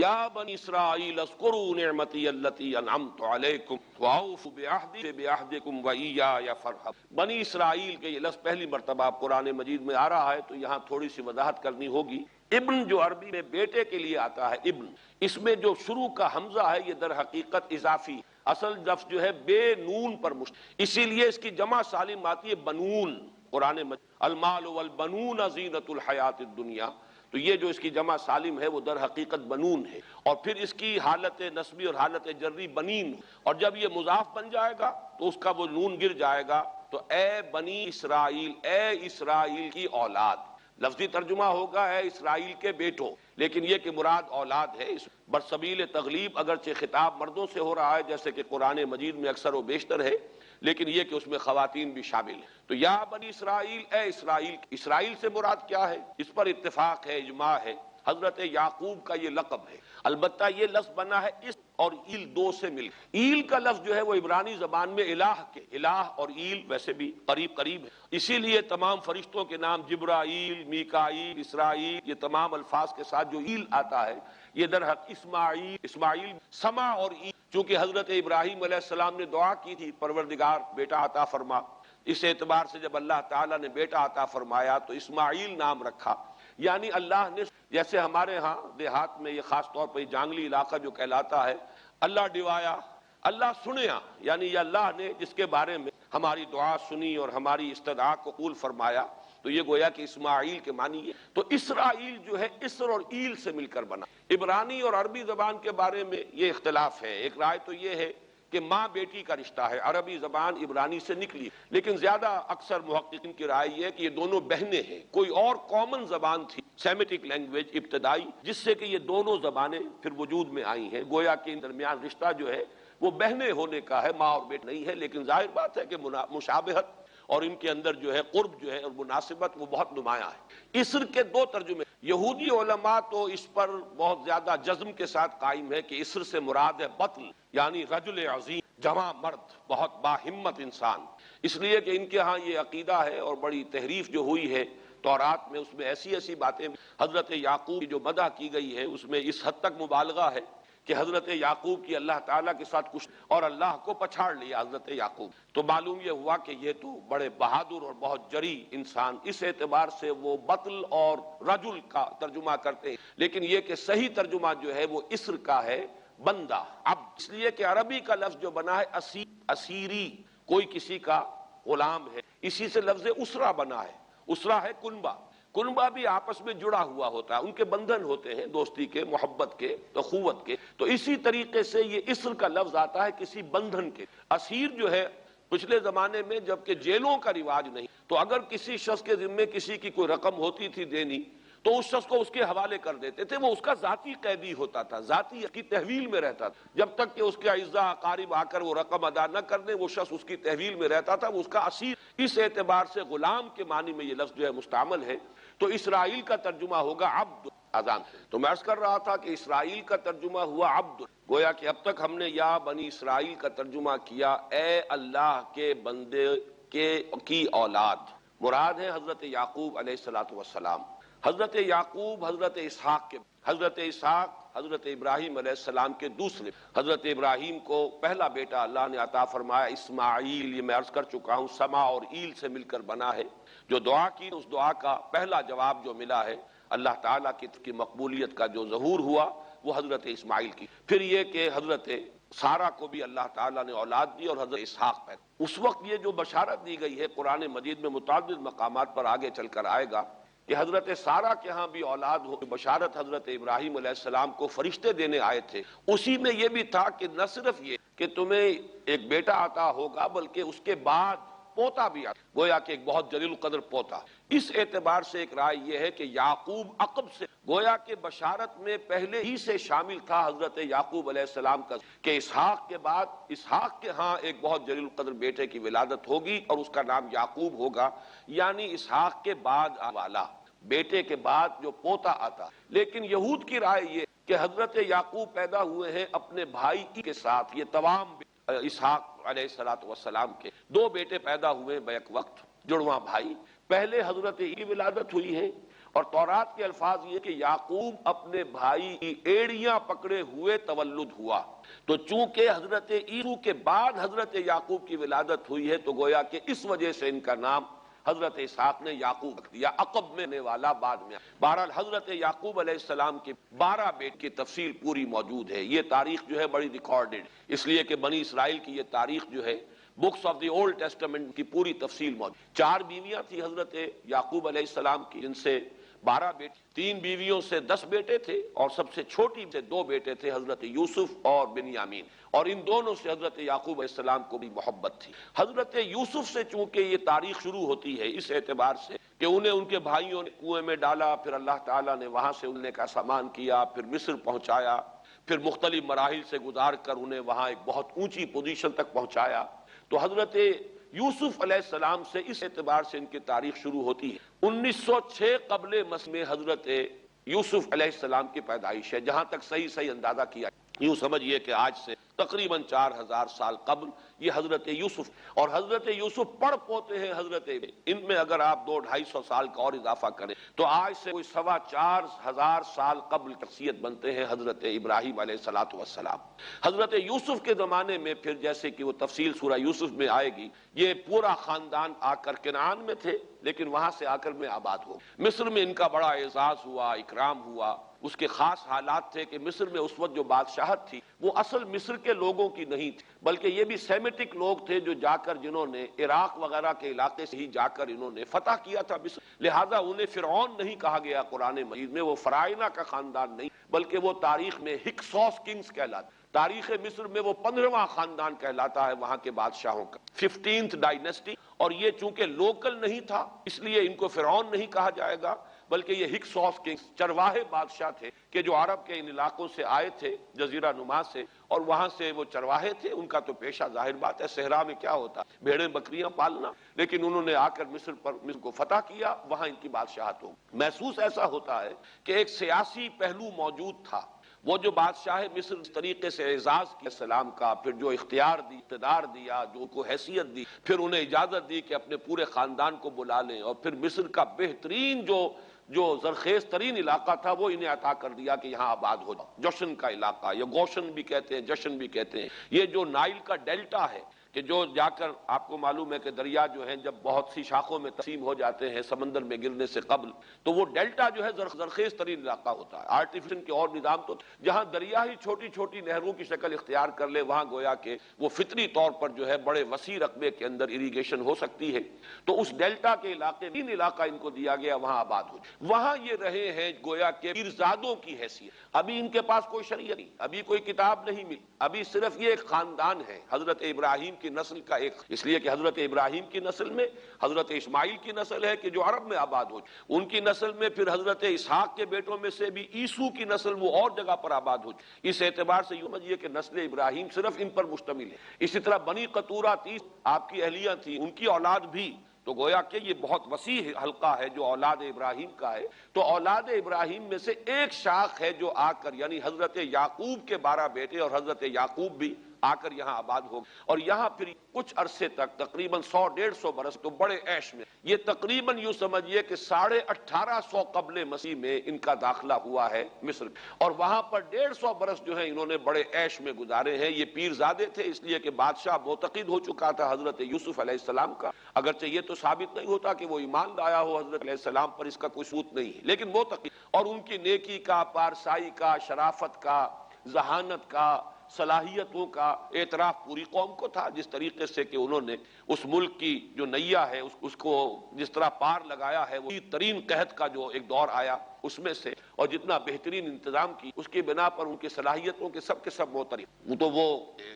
یا بنی اسرائیل اذکروا نعمتی التی انعمت علیکم واوفوا بعہدی بعہدکم وایای فارہبون۔ بنی اسرائیل کے یہ لفظ پہلی مرتبہ قرآن مجید میں آ رہا ہے تو یہاں تھوڑی سی وضاحت کرنی ہوگی۔ ابن جو عربی میں بیٹے کے لیے آتا ہے ابن، اس میں جو شروع کا حمزہ ہے یہ در حقیقت اضافی، اصل لفظ جو ہے بے نون پر اسی لیے اس کی جمع سالم آتی ہے بنون۔ قرآن مجید المال والبنون زینت الحیات الدنیا، تو یہ جو اس کی جمع سالم ہے وہ در حقیقت بنون ہے، اور پھر اس کی حالت نسبی اور حالت جری بنین، اور جب یہ مضاف بن جائے گا تو اس کا وہ نون گر جائے گا، تو اے بنی اسرائیل، اے اسرائیل کی اولاد۔ لفظی ترجمہ ہوگا اے اسرائیل کے بیٹوں، لیکن یہ کہ مراد اولاد ہے۔ اس برسبیل تغلیب اگرچہ خطاب مردوں سے ہو رہا ہے جیسے کہ قرآن مجید میں اکثر و بیشتر ہے، لیکن یہ کہ اس میں خواتین بھی شامل ہیں۔ تو یا بنی اسرائیل، اے اسرائیل، اسرائیل سے مراد کیا ہے؟ اس پر اتفاق ہے، اجماع ہے۔ حضرت یعقوب کا یہ لقب ہے، البتہ یہ لفظ بنا ہے اس اور ایل دو سے مل۔ ایل کا لفظ جو ہے وہ عبرانی زبان میں الہ کے، الہ اور ایل ویسے بھی قریب قریب ہے، اسی لیے تمام فرشتوں کے نام جبرائیل، میکائیل، اسرائیل، یہ تمام الفاظ کے ساتھ جو ایل آتا ہے یہ در حق اسماعیل سما اور ایل، چونکہ حضرت ابراہیم علیہ السلام نے دعا کی تھی پروردگار بیٹا عطا فرما، اس اعتبار سے جب اللہ تعالیٰ نے بیٹا عطا فرمایا تو اسماعیل نام رکھا، یعنی اللہ نے، جیسے ہمارے ہاں دیہات میں یہ خاص طور پر جانگلی علاقہ جو کہلاتا ہے، اللہ ڈوایا، اللہ سنیا، یعنی یہ اللہ نے جس کے بارے میں ہماری دعا سنی اور ہماری استدعا کو قبول فرمایا، تو یہ گویا کہ اسماعیل کے معنی ہے۔ تو اسرائیل جو ہے اسر اور ایل سے مل کر بنا۔ عبرانی اور عربی زبان کے بارے میں یہ اختلاف ہے، ایک رائے تو یہ ہے کہ ماں بیٹی کا رشتہ ہے، عربی زبان عبرانی سے نکلی، لیکن زیادہ اکثر محققین کی رائے یہ ہے کہ یہ دونوں بہنیں ہیں، کوئی اور کامن زبان تھی، سیمیٹک لینگویج ابتدائی، جس سے کہ یہ دونوں زبانیں پھر وجود میں آئی ہیں، گویا کہ ان درمیان رشتہ جو ہے وہ بہنیں ہونے کا ہے، ماں اور بیٹا نہیں ہے، لیکن ظاہر بات ہے کہ مشابہت اور ان کے اندر جو ہے قرب جو ہے اور مناسبت وہ بہت نمایاں ہے۔ اسر کے دو ترجمے، یہودی علماء تو اس پر بہت زیادہ جزم کے ساتھ قائم ہے کہ اسر سے مراد ہے بطل، یعنی رجل عظیم، جواں مرد، بہت باہمت انسان، اس لیے کہ ان کے ہاں یہ عقیدہ ہے اور بڑی تحریف جو ہوئی ہے تورات میں، اس میں ایسی ایسی باتیں حضرت یعقوب کی جو مدح کی گئی ہے اس میں اس حد تک مبالغہ ہے کہ حضرت یعقوب کی اللہ تعالیٰ کے ساتھ کچھ اور اللہ کو پچھاڑ لیا حضرت یعقوب، تو معلوم یہ ہوا کہ یہ تو بڑے بہادر اور بہت جری انسان، اس اعتبار سے وہ بطل اور رجل کا ترجمہ کرتے ہیں، لیکن یہ کہ صحیح ترجمہ جو ہے وہ اسر کا ہے، بندہ، عبد، اس لیے کہ عربی کا لفظ جو بنا ہے اسیر، اسیری، کوئی کسی کا غلام ہے، اسی سے لفظ اسرہ بنا ہے، اسرہ ہے کنبہ، کنبہ بھی آپس میں جڑا ہوا ہوتا ہے، ان کے بندھن ہوتے ہیں دوستی کے، محبت کے، اخوت کے، تو اسی طریقے سے یہ اسر کا لفظ آتا ہے کسی بندھن کے۔ اسیر جو ہے پچھلے زمانے میں جبکہ جیلوں کا رواج نہیں، تو اگر کسی شخص کے ذمے کسی کی کوئی رقم ہوتی تھی دینی تو اس شخص کو اس کے حوالے کر دیتے تھے، وہ اس کا ذاتی قیدی ہوتا تھا، ذاتی کی تحویل میں رہتا تھا، جب تک کہ اس کے اعزاء اقارب آ کر وہ رقم ادا نہ کر دیں وہ شخص اس کی تحویل میں رہتا تھا، وہ اس کا اسیر، اس اعتبار سے غلام کے معنی میں یہ لفظ جو ہے مستعمل ہے۔ تو اسرائیل کا ترجمہ ہوگا عبد، اذان۔ تو میں عرض کر رہا تھا کہ اسرائیل کا ترجمہ ہوا عبد، گویا کہ اب تک ہم نے یا بنی اسرائیل کا ترجمہ کیا اے اللہ کے بندے کی اولاد، مراد ہے حضرت یعقوب علیہ الصلوۃ والسلام، حضرت یعقوب حضرت اسحاق کے، حضرت اسحاق حضرت ابراہیم علیہ السلام کے دوسرے، حضرت ابراہیم کو پہلا بیٹا اللہ نے عطا فرمایا اسماعیل، یہ میں عرض کر چکا ہوں سما اور ایل سے مل کر بنا ہے، جو دعا کی اس دعا کا پہلا جواب جو ملا ہے اللہ تعالیٰ کی مقبولیت کا جو ظہور ہوا وہ حضرت اسماعیل کی، پھر یہ کہ حضرت سارہ کو بھی اللہ تعالیٰ نے اولاد دی اور حضرت اسحاق پیدا۔ اس وقت یہ جو بشارت دی گئی ہے قرآن مجید میں متعدد مقامات پر آگے چل کر آئے گا کہ حضرت سارہ کے ہاں بھی اولاد ہو، بشارت حضرت ابراہیم علیہ السلام کو فرشتے دینے آئے تھے، اسی میں یہ بھی تھا کہ نہ صرف یہ کہ تمہیں ایک بیٹا عطا ہوگا بلکہ اس کے بعد پوتا بھی آتا، گویا کہ ایک بہت جلیل القدر پوتا۔ اس اعتبار سے ایک رائے یہ ہے کہ یعقوب عقب سے، گویا کہ بشارت میں پہلے ہی سے شامل تھا حضرت یعقوب علیہ السلام کا کہ اسحاق کے بعد اسحاق کے ہاں ایک بہت جلیل القدر بیٹے کی ولادت ہوگی اور اس کا نام یعقوب ہوگا، یعنی اسحاق کے بعد والا، بیٹے کے بعد جو پوتا آتا۔ لیکن یہود کی رائے یہ کہ حضرت یعقوب پیدا ہوئے ہیں اپنے بھائی کے ساتھ، یہ تمام اسحاق علیہ السلام کے دو بیٹے پیدا ہوئے بیک وقت، جڑواں بھائی، پہلے حضرت کی ولادت ہوئی ہے اور تورات کے الفاظ یہ کہ یعقوب اپنے بھائی کی ایڑیاں پکڑے ہوئے تولد ہوا، تو چونکہ حضرت عیسو کے بعد حضرت یعقوب کی ولادت ہوئی ہے تو گویا کہ اس وجہ سے ان کا نام حضرت اسحاق نے یعقوب رکھ دیا، عقب میں نے والا بعد میں۔ بہرحال حضرت یعقوب علیہ السلام کے 12 بیٹے کی تفصیل پوری موجود ہے۔ یہ تاریخ جو ہے بڑی ریکارڈڈ، اس لیے کہ بنی اسرائیل کی یہ تاریخ جو ہے books of the old testament کی پوری تفصیل موجود۔ 4 بیویاں تھی حضرت یعقوب علیہ السلام کی، جن سے 12 بیٹے، 3 بیویوں سے 10 بیٹے تھے، اور سب سے چھوٹی سے 2 بیٹے تھے حضرت یوسف اور بنیامین، اور ان دونوں سے حضرت یعقوب علیہ السلام کو بھی محبت تھی۔ حضرت یوسف سے چونکہ یہ تاریخ شروع ہوتی ہے اس اعتبار سے کہ انہیں ان کے بھائیوں نے کنویں میں ڈالا، پھر اللہ تعالیٰ نے وہاں سے انہیں کا سامان کیا، پھر مصر پہنچایا، پھر مختلف مراحل سے گزار کر انہیں وہاں ایک بہت اونچی پوزیشن تک پہنچایا، تو حضرت یوسف علیہ السلام سے اس اعتبار سے ان کی تاریخ شروع ہوتی ہے۔ 1906 قبل مسیح میں حضرت یوسف علیہ السلام کی پیدائش ہے، جہاں تک صحیح اندازہ کیا، یوں سمجھئے کہ آج سے تقریباً 4000 سال قبل یہ حضرت یوسف، اور حضرت یوسف پڑ پوتے ہیں حضرت، ان میں اگر آپ 200-250 سال کا اور اضافہ کریں تو آج سے کوئی 4,2500 سال قبل شخصیت بنتے ہیں حضرت ابراہیم علیہ السلام۔ حضرت یوسف کے زمانے میں پھر جیسے کہ وہ تفصیل سورہ یوسف میں آئے گی، یہ پورا خاندان آ کر کنعان میں تھے، لیکن وہاں سے آ کر میں آباد ہو مصر میں ان کا بڑا اعزاز ہوا، اکرام ہوا۔ اس کے خاص حالات تھے کہ مصر میں اس وقت جو بادشاہت تھی وہ اصل مصر کے لوگوں کی نہیں تھی، بلکہ یہ بھی سیمیٹک لوگ تھے جو جا کر جنہوں نے عراق وغیرہ کے علاقے سے ہی جا کر انہوں نے فتح کیا تھا مصر، لہذا انہیں فرعون نہیں کہا گیا قرآن مجید میں، وہ فرعونہ کا خاندان نہیں بلکہ وہ تاریخ میں ہکسوس کنگز کہلاتے، تاریخ مصر میں وہ 15واں خاندان کہلاتا ہے وہاں کے بادشاہوں کا، 15th ڈائنیسٹی، اور یہ چونکہ لوکل نہیں تھا اس لیے ان کو فرعون نہیں کہا جائے گا، بلکہ یہ ہکسوس کنگز چرواہے بادشاہ تھے کہ جو عرب کے ان علاقوں سے آئے تھے جزیرہ نما سے، اور وہاں سے وہ چرواہے تھے، ان کا تو پیشہ ظاہر بات ہے صحرا میں کیا ہوتا، بھیڑیں بکریاں پالنا، لیکن انہوں نے آ کر مصر کو فتح کیا، وہاں ان کی بادشاہت ہو۔ محسوس ایسا ہوتا ہے کہ ایک سیاسی پہلو موجود تھا، وہ جو بادشاہ مصر اس طریقے سے اعزاز کیا السلام کا، پھر جو اختیار دی، اقتدار دیا، جو کو حیثیت دی، پھر انہیں اجازت دی کہ اپنے پورے خاندان کو بلا لیں، اور پھر مصر کا بہترین جو زرخیز ترین علاقہ تھا وہ انہیں عطا کر دیا کہ یہاں آباد ہو جاؤ، جوشن کا علاقہ، یا گوشن بھی کہتے ہیں، جشن بھی کہتے ہیں، یہ جو نائل کا ڈیلٹا ہے کہ جو جا کر آپ کو معلوم ہے کہ دریا جو ہیں جب بہت سی شاخوں میں تقسیم ہو جاتے ہیں سمندر میں گرنے سے قبل، تو وہ ڈیلٹا جو ہے زرخیز ترین علاقہ ہوتا ہے۔ آرٹیفیشل کے اور نظام تو جہاں دریا ہی چھوٹی چھوٹی نہروں کی شکل اختیار کر لے، وہاں گویا کہ وہ فطری طور پر جو ہے بڑے وسیع رقبے کے اندر اریگیشن ہو سکتی ہے، تو اس ڈیلٹا کے علاقے تین علاقہ ان کو دیا گیا، وہاں آباد ہو جائے، وہاں یہ رہے ہیں گویا کہ پیرزادوں کی حیثیت۔ ابھی ان کے پاس کوئی شریعت نہیں، ابھی کوئی کتاب نہیں ملی، ابھی صرف یہ ایک خاندان ہے حضرت ابراہیم کی نسل کا ایک، اس لیے کہ حضرت ابراہیم کی نسل میں حضرت اسماعیل کی نسل ہے کہ جو عرب میں آباد ہو، ان کی نسل میں پھر حضرت اسحاق کے بیٹوں میں سے بھی عیسو کی نسل وہ اور جگہ پر آباد ہو، اس اعتبار سے یوں سمجھیے کہ نسل ابراہیم صرف ان پر مشتمل ہے۔ اسی طرح بنی قطورہ 30 آپ کی اہلیہ تھی، ان کی اولاد بھی، تو گویا کہ یہ بہت وسیع حلقہ ہے جو اولاد ابراہیم کا ہے، تو اولاد ابراہیم میں سے ایک شاخ ہے جو آ کر، یعنی حضرت یعقوب کے 12 بیٹے اور حضرت یعقوب بھی آ کر یہاں آباد ہو، اور یہاں پھر کچھ عرصے تک تقریباً 100-150 برس تو بڑے عیش میں، یہ تقریباً یوں سمجھیے کہ 1850 قبل مسیح میں ان کا داخلہ ہوا ہے مصر، اور وہاں پر 150 برس جو ہیں انہوں نے بڑے عیش میں گزارے ہیں۔ یہ پیرزادے تھے اس لیے کہ بادشاہ معتقد ہو چکا تھا حضرت یوسف علیہ السلام کا، اگرچہ یہ تو ثابت نہیں ہوتا کہ وہ ایمان لایا ہو حضرت علیہ السلام پر، اس کا کوئی ثبوت نہیں ہے، لیکن معتقد، اور ان کی نیکی کا، پارسائی کا، شرافت کا، ذہانت کا، صلاحیتوں کا اعتراف پوری قوم کو تھا، جس طریقے سے کہ انہوں نے اس ملک کی جو نیا ہے اس کو جس طرح پار لگایا ہے، وہ ترین قحط کا جو ایک دور آیا اس میں سے، اور جتنا بہترین انتظام کی اس کی بنا پر ان کی صلاحیتوں کے سب معترف، تو وہ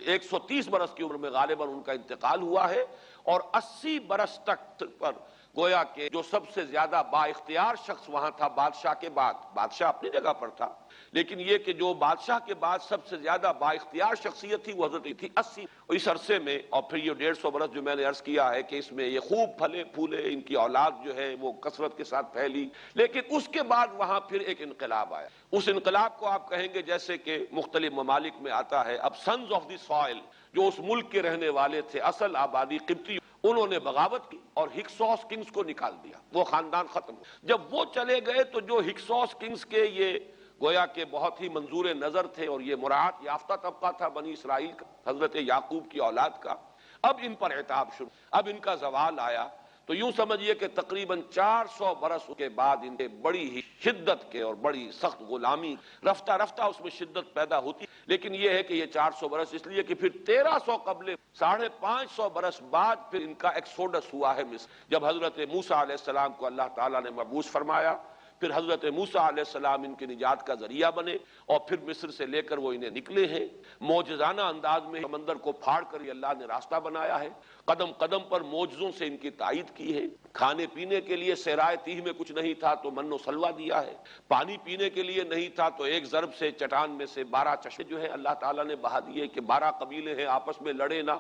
130 برس کی عمر میں غالباً ان کا انتقال ہوا ہے، اور 80 برس تک پر گویا کہ جو سب سے زیادہ با اختیار شخص وہاں تھا بادشاہ کے بعد، بادشاہ اپنی جگہ پر تھا لیکن یہ کہ جو بادشاہ کے بعد سب سے زیادہ با اختیار شخصیت تھی وہ حضرت تھی 80 اس عرصے میں، اور پھر یہ 150 برس جو میں نے عرض کیا ہے کہ اس میں یہ خوب پھلے پھولے، ان کی اولاد جو ہے وہ کثرت کے ساتھ پھیلی، لیکن اس کے بعد وہاں پھر ایک انقلاب آیا۔ اس انقلاب کو آپ کہیں گے جیسے کہ مختلف ممالک میں آتا ہے، اب سنز آف دی سوائل جو اس ملک کے رہنے والے تھے، اصل آبادی قبطی، انہوں نے بغاوت کی اور ہکسوس کنگز کو نکال دیا، وہ خاندان ختم ہو۔ جب وہ چلے گئے تو جو ہکسوس کنگز کے یہ گویا کہ بہت ہی منظور نظر تھے اور یہ مراعات یافتہ طبقہ تھا بنی اسرائیل کا، حضرت یعقوب کی اولاد کا، اب ان پر عتاب شروع، اب ان کا زوال آیا۔ تو یوں سمجھیے کہ تقریباً 400 برس کے بعد ان کے بڑی ہی شدت کے اور بڑی سخت غلامی، رفتہ رفتہ اس میں شدت پیدا ہوتی، لیکن یہ ہے کہ یہ 400 برس اس لیے کہ پھر 1300 قبل 550 برس بعد پھر ان کا ایکسوڈس ہوا ہے مصر، جب حضرت موسیٰ علیہ السلام کو اللہ تعالیٰ نے مبعوث فرمایا، پھر حضرت موسیٰ علیہ السلام ان کی نجات کا ذریعہ بنے، اور پھر مصر سے لے کر وہ انہیں نکلے ہیں معجزانہ انداز میں، سمندر کو پھاڑ کر یہ اللہ نے راستہ بنایا ہے، قدم قدم پر معجزوں سے ان کی تائید کی ہے، کھانے پینے کے لیے صحرائے تیہ میں کچھ نہیں تھا تو من و سلوہ دیا ہے، پانی پینے کے لیے نہیں تھا تو ایک ضرب سے چٹان میں سے 12 چشمے جو ہے اللہ تعالیٰ نے بہا دیے کہ 12 قبیلے ہیں آپس میں لڑے نہ،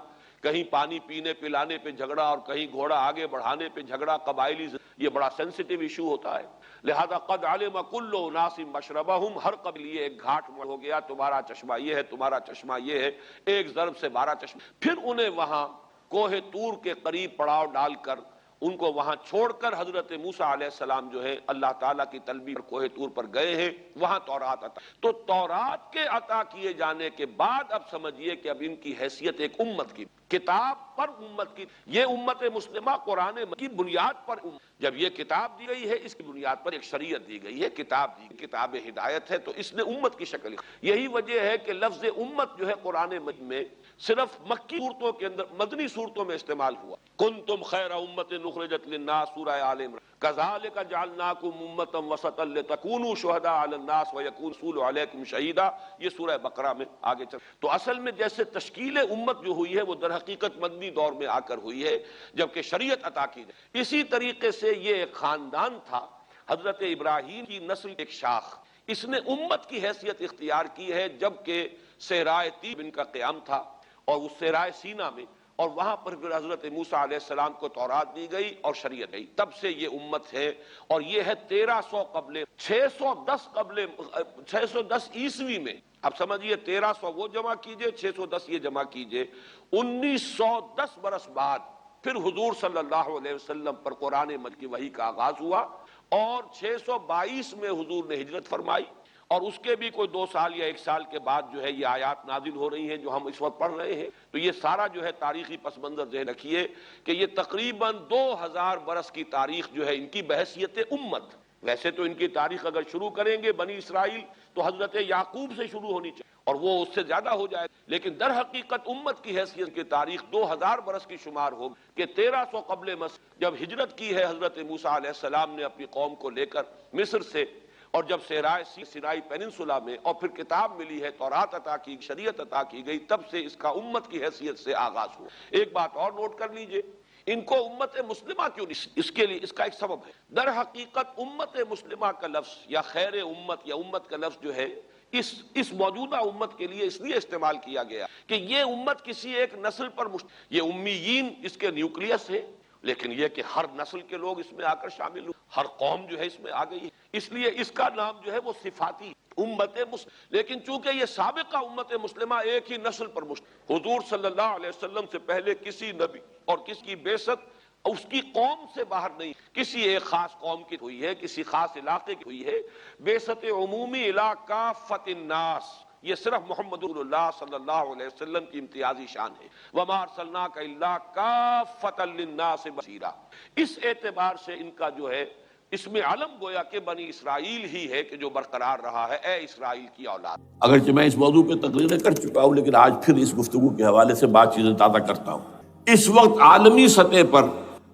کہیں پانی پینے پلانے پہ جھگڑا اور کہیں گھوڑا آگے بڑھانے پہ جھگڑا، قبائلی یہ بڑا سینسیٹیو ایشو ہوتا ہے، لہذا قد علم کل اناس مشربہم، ہر قبیلے ایک گھاٹ ہو گیا، تمہارا چشمہ یہ ہے، تمہارا چشمہ یہ ہے، ایک ضرب سے 12 چشمے، پھر انہیں وہاں کوہ طور کے قریب پڑاؤ ڈال کر ان کو وہاں چھوڑ کر حضرت موسیٰ علیہ السلام جو ہے اللہ تعالیٰ کی طلبی پر کوہ طور پر گئے ہیں، وہاں تورات عطا، تو تورات کے عطا کیے جانے کے بعد اب سمجھیے کہ اب ان کی حیثیت ایک امت کی، کتاب پر امت کی، یہ امت مسلمہ قرآن کی بنیاد پر جب یہ کتاب دی گئی ہے، اس کی بنیاد پر ایک شریعت دی گئی ہے، کتاب دی، کتاب ہدایت ہے، تو اس نے امت کی شکل، یہی وجہ ہے کہ لفظ امت جو ہے قرآن مجید میں صرف مکی صورتوں کے اندر، مدنی صورتوں میں استعمال ہوا، کنتم خیر امت اخرجت للناس، سورہ آل عمران، کذالک جعلناکم امۃ وسطا لتکونوا شہداء علی الناس ویکون الرسول علیکم شہیدا، یہ سورہ بقرہ میں آگے چل، تو اصل میں جیسے تشکیل امت جو ہوئی ہے وہ در حقیقت مدنی دور میں آ کر ہوئی ہے جبکہ شریعت عطا کی جائے، اسی طریقے سے یہ ایک خاندان تھا، حضرت ابراہیم کی نسل ایک شاخ، اس نے امت کی حیثیت اختیار کی ہے جبکہ صحرائے طیب ان کا قیام تھا، اور اس صحرائے سینا میں، اور وہاں پر پھر حضرت موسیٰ علیہ السلام کو تورات دی گئی اور شریعت گئی، تب سے یہ امت ہے، اور یہ ہے 1300 قبل 610 عیسوی میں، اب سمجھیے 1300 وہ جمع کیجئے، 610 یہ جمع کیجئے، 1910 برس بعد پھر حضور صلی اللہ علیہ وسلم پر قرآن مجید کی وحی کا آغاز ہوا، اور 622 میں حضور نے ہجرت فرمائی، اور اس کے بھی کوئی 2 سال یا 1 سال کے بعد جو ہے یہ آیات نازل ہو رہی ہیں جو ہم اس وقت پڑھ رہے ہیں، تو یہ سارا جو ہے تاریخی پس منظر ذہن رکھیے کہ یہ تقریباً 2000 برس کی تاریخ جو ہے ان کی بحیثیت امت، ویسے تو ان کی تاریخ اگر شروع کریں گے بنی اسرائیل تو حضرت یعقوب سے شروع ہونی چاہیے اور وہ اس سے زیادہ ہو جائے، لیکن در حقیقت امت کی حیثیت کی تاریخ 2000 برس کی شمار ہو کہ 1300 قبل مصر جب ہجرت کی ہے حضرت موسیٰ علیہ السلام نے اپنی قوم کو لے کر مصر سے، اور جب صحرائے سینائی پیننسولا میں، اور پھر کتاب ملی ہے، تورات عطا کی، شریعت عطا کی گئی، تب سے اس کا امت کی حیثیت سے آغاز ہوا۔ ایک بات اور نوٹ کر لیجئے، ان کو امت مسلمہ کیوں نہیں، اس کے لیے اس کا ایک سبب ہے، در حقیقت امت مسلمہ کا لفظ یا خیر امت یا امت کا لفظ جو ہے اس موجودہ امت کے لیے اس لیے استعمال کیا گیا کہ یہ امت کسی ایک نسل پر یہ امیین اس کے نیوکلیس ہے، لیکن یہ کہ ہر نسل کے لوگ اس میں آ کر شامل ہوئے، ہر قوم جو ہے اس میں آ گئی ہے، اس لیے اس کا نام جو ہے وہ صفاتی امت مسلم، لیکن چونکہ یہ سابقہ امت مسلمہ ایک ہی نسل پر مشتمل، حضور صلی اللہ علیہ وسلم سے پہلے کسی نبی اور کس کی بعثت اس کی قوم سے باہر نہیں، کسی ایک خاص قوم کی ہوئی ہے، کسی خاص علاقے کی ہوئی ہے، بعثت عمومی الی کافۃ الناس، یہ صرف محمد رسول اللہ صلی اللہ علیہ وسلم کی امتیازی شان ہے، وما ارسلناک الا کافۃ للناس بصیرا، اس اعتبار سے ان کا جو ہے اس میں علم گویا کہ بنی اسرائیل ہی ہے کہ جو برقرار رہا ہے، اے اسرائیل کی اولاد۔ اگرچہ میں اس موضوع پہ تقریریں کر چکا ہوں لیکن آج پھر اس گفتگو کے حوالے سے بات چیزیں تازہ کرتا ہوں۔ اس وقت عالمی سطح پر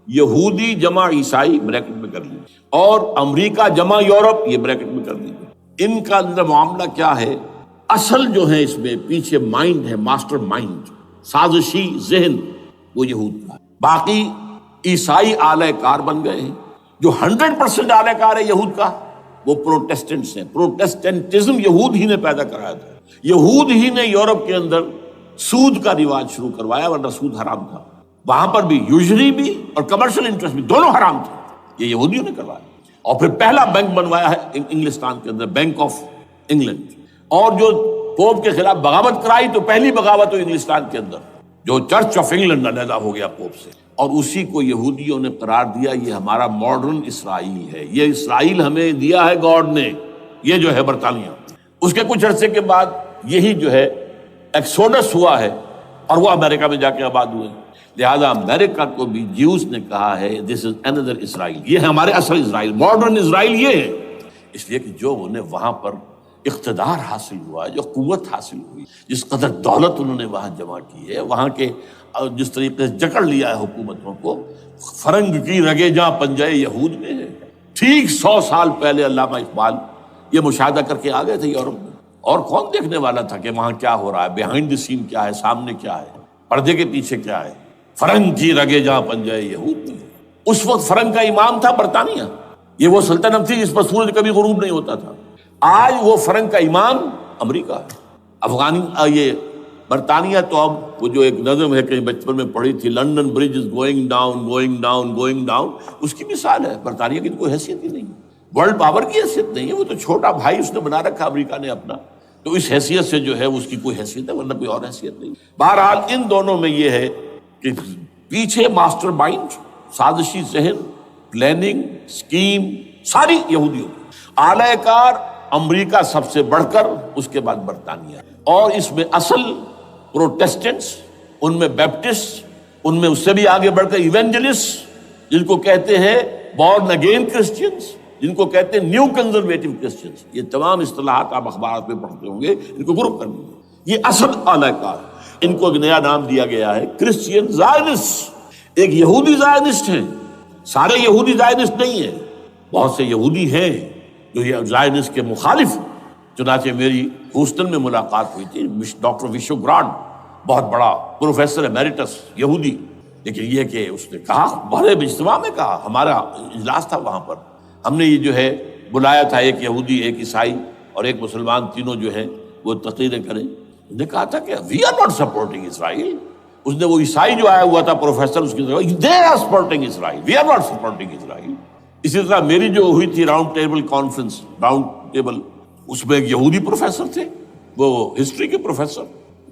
یہودی جمع عیسائی بریکٹ میں کر لیجیے اور امریکہ جمع یورپ یہ بریکٹ میں کر لیجیے، ان کا اندر معاملہ کیا ہے؟ اصل جو ہے اس میں پیچھے مائنڈ ہے، ماسٹر مائنڈ، سازشی ذہن وہ یہود کا ہے، باقی عیسائی آلہ کار بن گئے ہیں۔ جو 100% آلہ کار ہے یہود کا وہ پروٹیسٹنٹس ہیں، پروٹیسٹنٹزم یہود ہی نے پیدا کرایا تھا، یہود ہی نے یورپ کے اندر سود کا رواج شروع کروایا، ورنہ سود حرام تھا، وہاں پر بھی یوزری بھی اور کمرشل انٹرسٹ بھی دونوں حرام تھے، یہ یہودیوں نے کروایا، اور پھر پہلا بینک بنوایا ہے انگلستان کے اندر، بینک آف انگلینڈ، اور جو پوپ کے خلاف بغاوت کرائی تو پہلی بغاوت ہوئی انگلستان کے اندر، جو چرچ آف انگلینڈ علیحدہ ہو گیا پوپ سے، اور اسی کو یہودیوں نے قرار دیا یہ ہمارا ماڈرن اسرائیل ہے، یہ اسرائیل ہمیں دیا ہے گاڈ نے، یہ جو ہے برطانیہ۔ اس کے کچھ عرصے کے بعد یہی جو ہے ایکسوڈس ہوا ہے اور وہ امریکہ میں جا کے آباد ہوئے، لہذا امریکہ کو بھی جیوز نے کہا ہے دس از اندر اسرائیل، یہ ہے ہمارے اصل اسرائیل، ماڈرن اسرائیل یہ ہے۔ اس لیے کہ جو انہیں وہاں پر اقتدار حاصل ہوا، جو قوت حاصل ہوئی، جس قدر دولت انہوں نے وہاں جمع کی ہے، وہاں کے جس طریقے سے جکڑ لیا ہے حکومتوں کو، فرنگ کی رگے جہاں پنجے یہود میں ہے۔ ٹھیک 100 سال پہلے علامہ اقبال یہ مشاہدہ کر کے آ گئے تھے یورپ میں، اور کون دیکھنے والا تھا کہ وہاں کیا ہو رہا ہے، بیہائنڈ دی سین کیا ہے، سامنے کیا ہے، پردے کے پیچھے کیا ہے۔ فرنگ کی رگے جہاں پنجے یہود میں، اس وقت فرنگ کا امام تھا برطانیہ، یہ وہ سلطنت تھی جس پر سورج کبھی غروب نہیں ہوتا تھا۔ آج وہ فرنگ کا امام امریکہ ہے، یہ برطانیہ تو اب وہ جو ایک نظم ہے کہیں بچپن میں پڑھی تھی، London bridge is going down going down going down, اس کی مثال ہے۔ برطانیہ کی تو کوئی حیثیت ہی نہیں، ورلڈ پاور کی حیثیت نہیں ہے، وہ تو چھوٹا بھائی اس نے بنا رکھا امریکہ نے اپنا، تو اس حیثیت سے جو ہے اس کی کوئی حیثیت ہے، ورنہ کوئی اور حیثیت نہیں۔ بہرحال ان دونوں میں یہ ہے کہ پیچھے ماسٹر مائنڈ، سازشی ذہن، پلاننگ، اسکیم ساری یہودیوں کی، اعلی کار امریکہ سب سے بڑھ کر، اس کے بعد برطانیہ، اور اس میں اصل پروٹیسٹنٹس، ان میں بیپٹسٹ، ان میں اس سے بھی آگے بڑھ کر ایونجلسٹ، جن کو کہتے ہیں بورن اگین کرسچنز، جن کو کہتے ہیں نیو کنزرویٹو کرسچنز، یہ تمام اصطلاحات آپ اخبارات میں پڑھتے ہوں گے، ان کو گروپ کرنے یہ اصل اعلی کار۔ ان کو ایک نیا نام دیا گیا ہے کرسچین زائنسٹ، ایک یہودی زائنسٹ ہیں، سارے یہودی زائنسٹ نہیں ہیں، بہت سے یہودی ہیں جو یہ زائنسٹ کے مخالف۔ چنانچہ میری ہیوسٹن میں ملاقات ہوئی تھی ڈاکٹر وشو گرانڈ، بہت بڑا پروفیسر ایمیریٹس یہودی، لیکن یہ کہ اس نے کہا، بڑے اجتماع میں کہا، ہمارا اجلاس تھا وہاں پر، ہم نے یہ جو ہے بلایا تھا ایک یہودی، ایک عیسائی اور ایک مسلمان، تینوں جو ہیں وہ تقریریں کریں۔ اس نے کہا تھا کہ وی آر ناٹ سپورٹنگ اسرائیل۔ اس نے وہ عیسائی جو آیا ہوا تھا پروفیسر، اس کی طرف they are supporting Israel, we are not supporting Israel. اسی طرح میری جو ہوئی تھی round table conference, round table, اس میں ایک یہودی پروفیسر تھے، وہ ہسٹری کے پروفیسر،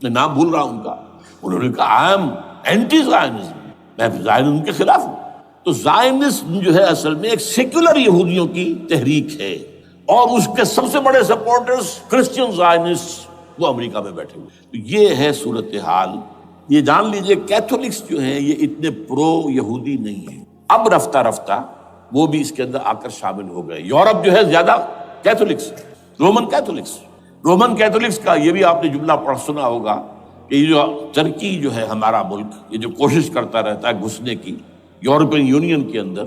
میں نام بھول رہا ہوں ان کا، انہوں نے کہا آئی ایم اینٹی زائنزم، میں زائنزم کے خلاف ہوں۔ تو زائنزم جو ہے اصل میں ایک سیکولر یہودیوں کی تحریک ہے، اور اس کے سب سے بڑے سپورٹرز کرسچین زائنسٹ وہ امریکہ میں بیٹھے ہوئے۔ تو یہ ہے صورتحال۔ یہ جان لیجئے کیتھولکس جو ہیں یہ اتنے پرو یہودی نہیں ہیں، اب رفتہ رفتہ وہ بھی اس کے اندر آ کر شامل ہو گئے۔ یورپ جو ہے زیادہ کیتھولکس، رومن کیتھولکس کا یہ بھی آپ نے جملہ پڑھ سنا ہوگا کہ یہ جو ترکی جو ہے ہمارا ملک، یہ جو کوشش کرتا رہتا ہے گھسنے کی یورپین یونین کے اندر،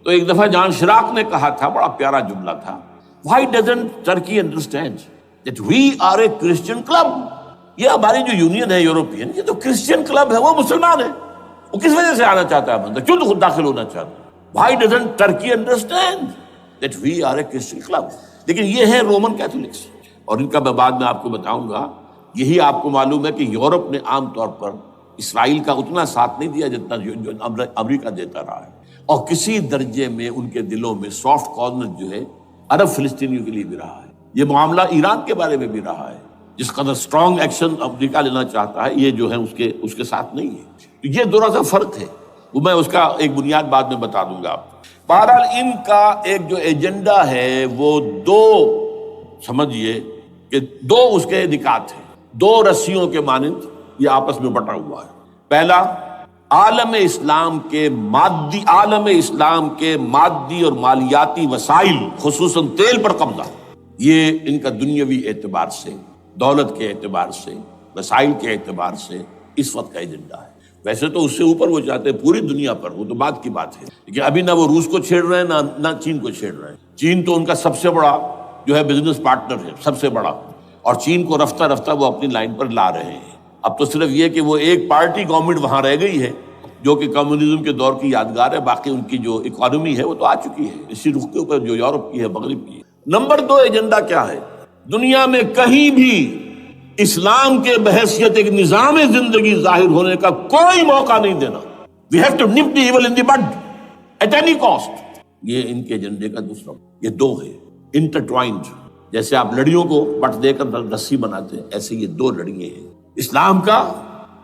تو ایک دفعہ جان شراک نے کہا تھا، بڑا پیارا جملہ تھا، Why doesn't Turkey understand that we are a Christian club؟ یہ ہماری جو یونین ہے یورپین، یہ تو کرسچین کلب ہے، وہ مسلمان ہے، وہ کس وجہ سے آنا چاہتا ہے اندر، کیوں تو خود داخل ہونا چاہتا ہے؟ Why doesn't Turkey understand that we are a Christian club؟ لیکن یہ ہے رومن کیتھولکس، اور ان کا میں بعد میں آپ کو بتاؤں گا۔ یہی آپ کو معلوم ہے کہ یورپ نے عام طور پر اسرائیل کا اتنا ساتھ نہیں دیا جتنا جو امریکہ دیتا رہا ہے، اور کسی درجے میں ان کے دلوں میں سافٹ کارنر جو ہے عرب فلسطینیوں کے لیے بھی رہا ہے۔ یہ معاملہ ایران کے بارے میں بھی رہا ہے، جس قدر اسٹرانگ ایکشن امریکہ لینا چاہتا ہے، یہ جو ہے اس کے ساتھ نہیں ہے۔ تو یہ تھوڑا سا فرق ہے، وہ میں اس کا ایک بنیاد بعد میں بتا دوں گا آپ کو۔ بہرحال ان کا ایک جو ایجنڈا ہے وہ دو، سمجھیے کہ دو اس کے نکات ہیں، دو رسیوں کے مانند یہ آپس میں بٹا ہوا ہے۔ پہلا، عالم اسلام کے مادی اور مالیاتی وسائل، خصوصاً تیل پر قبضہ، یہ ان کا دنیاوی اعتبار سے، دولت کے اعتبار سے، وسائل کے اعتبار سے اس وقت کا ایجنڈا ہے۔ ویسے تو اس سے اوپر وہ چاہتے ہیں پوری دنیا پر، وہ تو بعد کی بات ہے، لیکن ابھی نہ وہ روس کو چھیڑ رہے ہیں نہ چین کو چھیڑ رہے ہیں۔ چین تو ان کا سب سے بڑا جو ہے بزنس پارٹنر ہے، سب سے بڑا، اور چین کو رفتہ رفتہ وہ اپنی لائن پر لا رہے ہیں۔ اب تو صرف یہ کہ وہ ایک پارٹی گورنمنٹ وہاں رہ گئی ہے جو کہ کمیونزم کے دور کی یادگار ہے، باقی ان کی جو اکانومی ہے وہ تو آ چکی ہے اسی رخ کے اوپر جو یورپ کی ہے، مغرب کی ہے۔ نمبر 2 ایجنڈا کیا ہے؟ دنیا میں کہیں بھی اسلام کے بحیثیت ایک نظام زندگی ظاہر ہونے کا کوئی موقع نہیں دینا۔ We have to nip the evil in the bud at any cost۔ یہ ان کے ایجنڈے کا دوسرا، یہ دو ہے انٹرٹوائنڈ، جیسے آپ لڑیوں کو بٹ دے کر رسی بناتے ہیں، ایسے یہ دو لڑیے ہیں، اسلام کا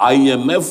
IMF,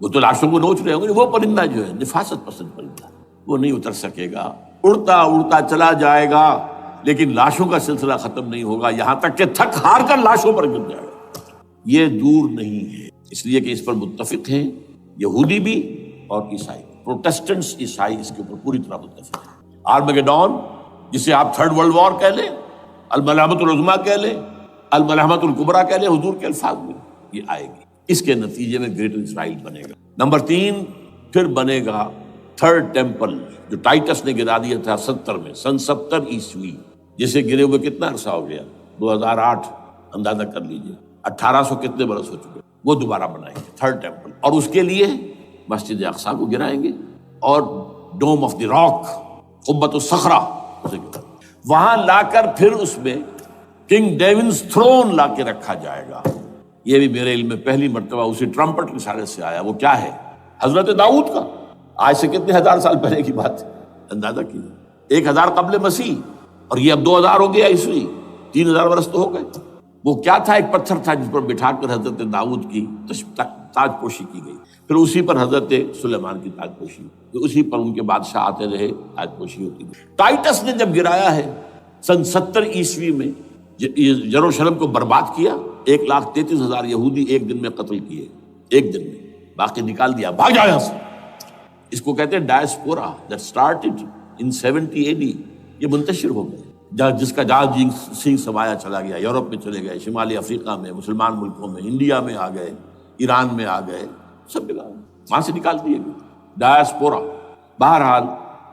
وہ تو لاشوں کو نوچ رہے ہوں گے. وہ پرندہ جو ہے نفاست پسند پرندہ، وہ نہیں اتر سکے گا، اڑتا اڑتا چلا جائے گا، لیکن لاشوں کا سلسلہ ختم نہیں ہوگا یہاں تک کہ تھک ہار کر لاشوں پر گر جائے گا. یہ دور نہیں ہے، اس لیے کہ اس پر متفق ہیں یہودی بھی اور عیسائی. پروٹیسٹنٹس عیسائی اس کے اوپر پوری طرح متفق ہیں. آرمیگیڈون جسے آپ تھرڈ ورلڈ وار کہہ لیں، الملحمۃ العظمیٰ کہہ لیں، الملحمۃ الکبریٰ کہہ لیں، حضور کے الفاظ میں یہ آئے گی. اس کے نتیجے میں گریٹر اسرائیل بنے گا. نمبر 3 پھر بنے گا تھرڈ ٹیمپل جو ٹائٹس نے گرا دیا تھا 70 میں، سن 70 عیسوی، جسے گرے ہوئے کتنا عرصہ ہو گیا؟ 2008. اندازہ کر لیجئے 1800 کتنے برس ہو چکے. وہ دوبارہ بنائیں گے تھرڈ ٹیمپل، اور اس کے لیے مسجد اقصیٰ کو گرائیں گے اور ڈوم آف دی راک، قبۃ الصخرہ، وہاں لا کر پھر اس میں کنگ ڈیونز تھرون لا کے رکھا جائے گا. یہ بھی میرے علم میں پہلی مرتبہ اسی ٹرمپٹ کی اشارے سے آیا. وہ کیا ہے؟ حضرت داؤد کا. آج سے کتنے ہزار سال پہلے کی بات ہے، اندازہ کیجیے. 1000 قبل مسیح، اور یہ اب 2000 ہو گیا عیسوی، 3000 برس تو ہو گئے. وہ کیا تھا؟ ایک پتھر تھا جس پر بٹھا کر حضرت داؤد کی تاج پوشی کی گئی. پھر اسی پر حضرت سلیمان کی تاج پوشی، پھر اسی پر ان کے بادشاہ آتے رہے، تاج پوشی ہوتی گئی. ٹائٹس نے جب گرایا ہے سن 70 عیسوی میں، یروشلم کو برباد کیا، 1,33,000 یہودی ایک دن میں قتل کیے، ایک دن میں، باقی نکال دیا، بھاگ جاؤ یہاں سے. اس کو کہتے ہیں diaspora, that started in 70 AD. یہ منتشر ہو گئے، جس کا جہاز سنگھ سمایا چلا گیا، یورپ میں چلے گئے، شمالی افریقہ میں، مسلمان ملکوں میں، انڈیا میں آ گئے، ایران میں آ گئے، سب جگہ وہاں سے نکال دیے گئے، ڈائسپورا. بہرحال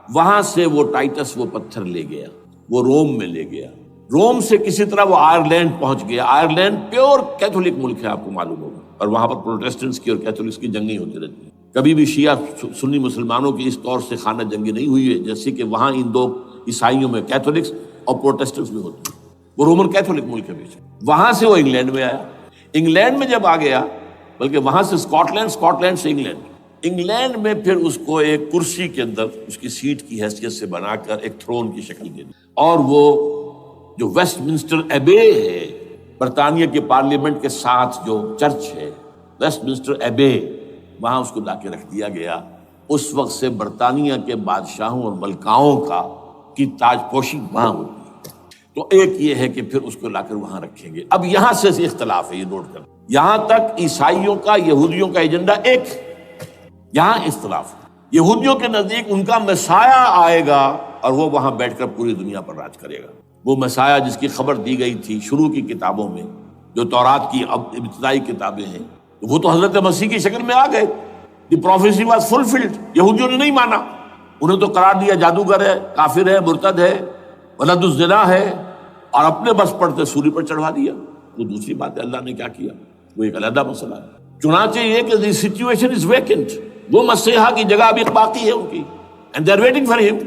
وہاں سے وہ ٹائٹس وہ پتھر لے گیا، وہ روم میں لے گیا. روم سے کسی طرح وہ آئرلینڈ پہنچ گیا. آئرلینڈ پیور کیتھولک ملک ہے، آپ کو معلوم ہوگا، اور وہاں پر پروٹیسٹنٹس کی اور کیتھولکس کی جنگیں ہوتی رہتی ہیں. کبھی بھی شیعہ سنی مسلمانوں کی اس طور سے خانہ جنگی نہیں ہوئی ہے جیسے کہ وہاں ان دو عیسائیوں میں کیتھولکس اور پروٹیسٹنٹس میں ہوتی ہے. وہ رومن کیتھولک ملک ہے بیچ. وہاں سے وہ انگلینڈ میں آیا. انگلینڈ میں جب آ گیا، بلکہ وہاں سے اسکاٹ لینڈ سے انگلینڈ میں پھر اس کو ایک کرسی کے اندر اس کی سیٹ کی حیثیت سے بنا کر ایک تھرون کی شکل دے دی. اور وہ جو ویسٹ منسٹر ایبے ہے، برطانیہ کے پارلیمنٹ کے ساتھ جو چرچ ہے، ویسٹ منسٹر ایبے، وہاں اس کو لا کے رکھ دیا گیا. اس وقت سے برطانیہ کے بادشاہوں اور ملکاؤں کی تاج پوشی وہاں ہوتی ہے. تو ایک یہ ہے کہ پھر اس کو لا کر وہاں رکھیں گے. اب یہاں سے اختلاف ہے، یہ نوٹ کریں. یہاں تک عیسائیوں کا، یہودیوں کا ایجنڈا ایک، یہاں اختلاف. یہودیوں کے نزدیک ان کا مسیح آئے گا اور وہ وہاں بیٹھ کر پوری دنیا پر راج کرے گا. وہ مسیح جس کی خبر دی گئی تھی شروع کی کتابوں میں، جو تورات کی ابتدائی کتابیں ہیں، وہ تو حضرت مسیح کی شکل میں آ گئے. دی پروفیسی واز فلفلڈ. یہودیوں نے نہیں مانا، انہیں تو قرار دیا جادوگر ہے، کافر ہے، مرتد ہے، ولد الزنا ہے، اور اپنے بس پڑتے سوری پر چڑھوا دیا. وہ دوسری بات ہے، اللہ نے کیا کیا وہ ایک علیحدہ مسئلہ ہے. چنانچہ یہ کہ دی سچویشن از ویکنٹ. وہ مسیحا کی جگہ ابھی باقی ہے ان کی، and they are waiting for ہم.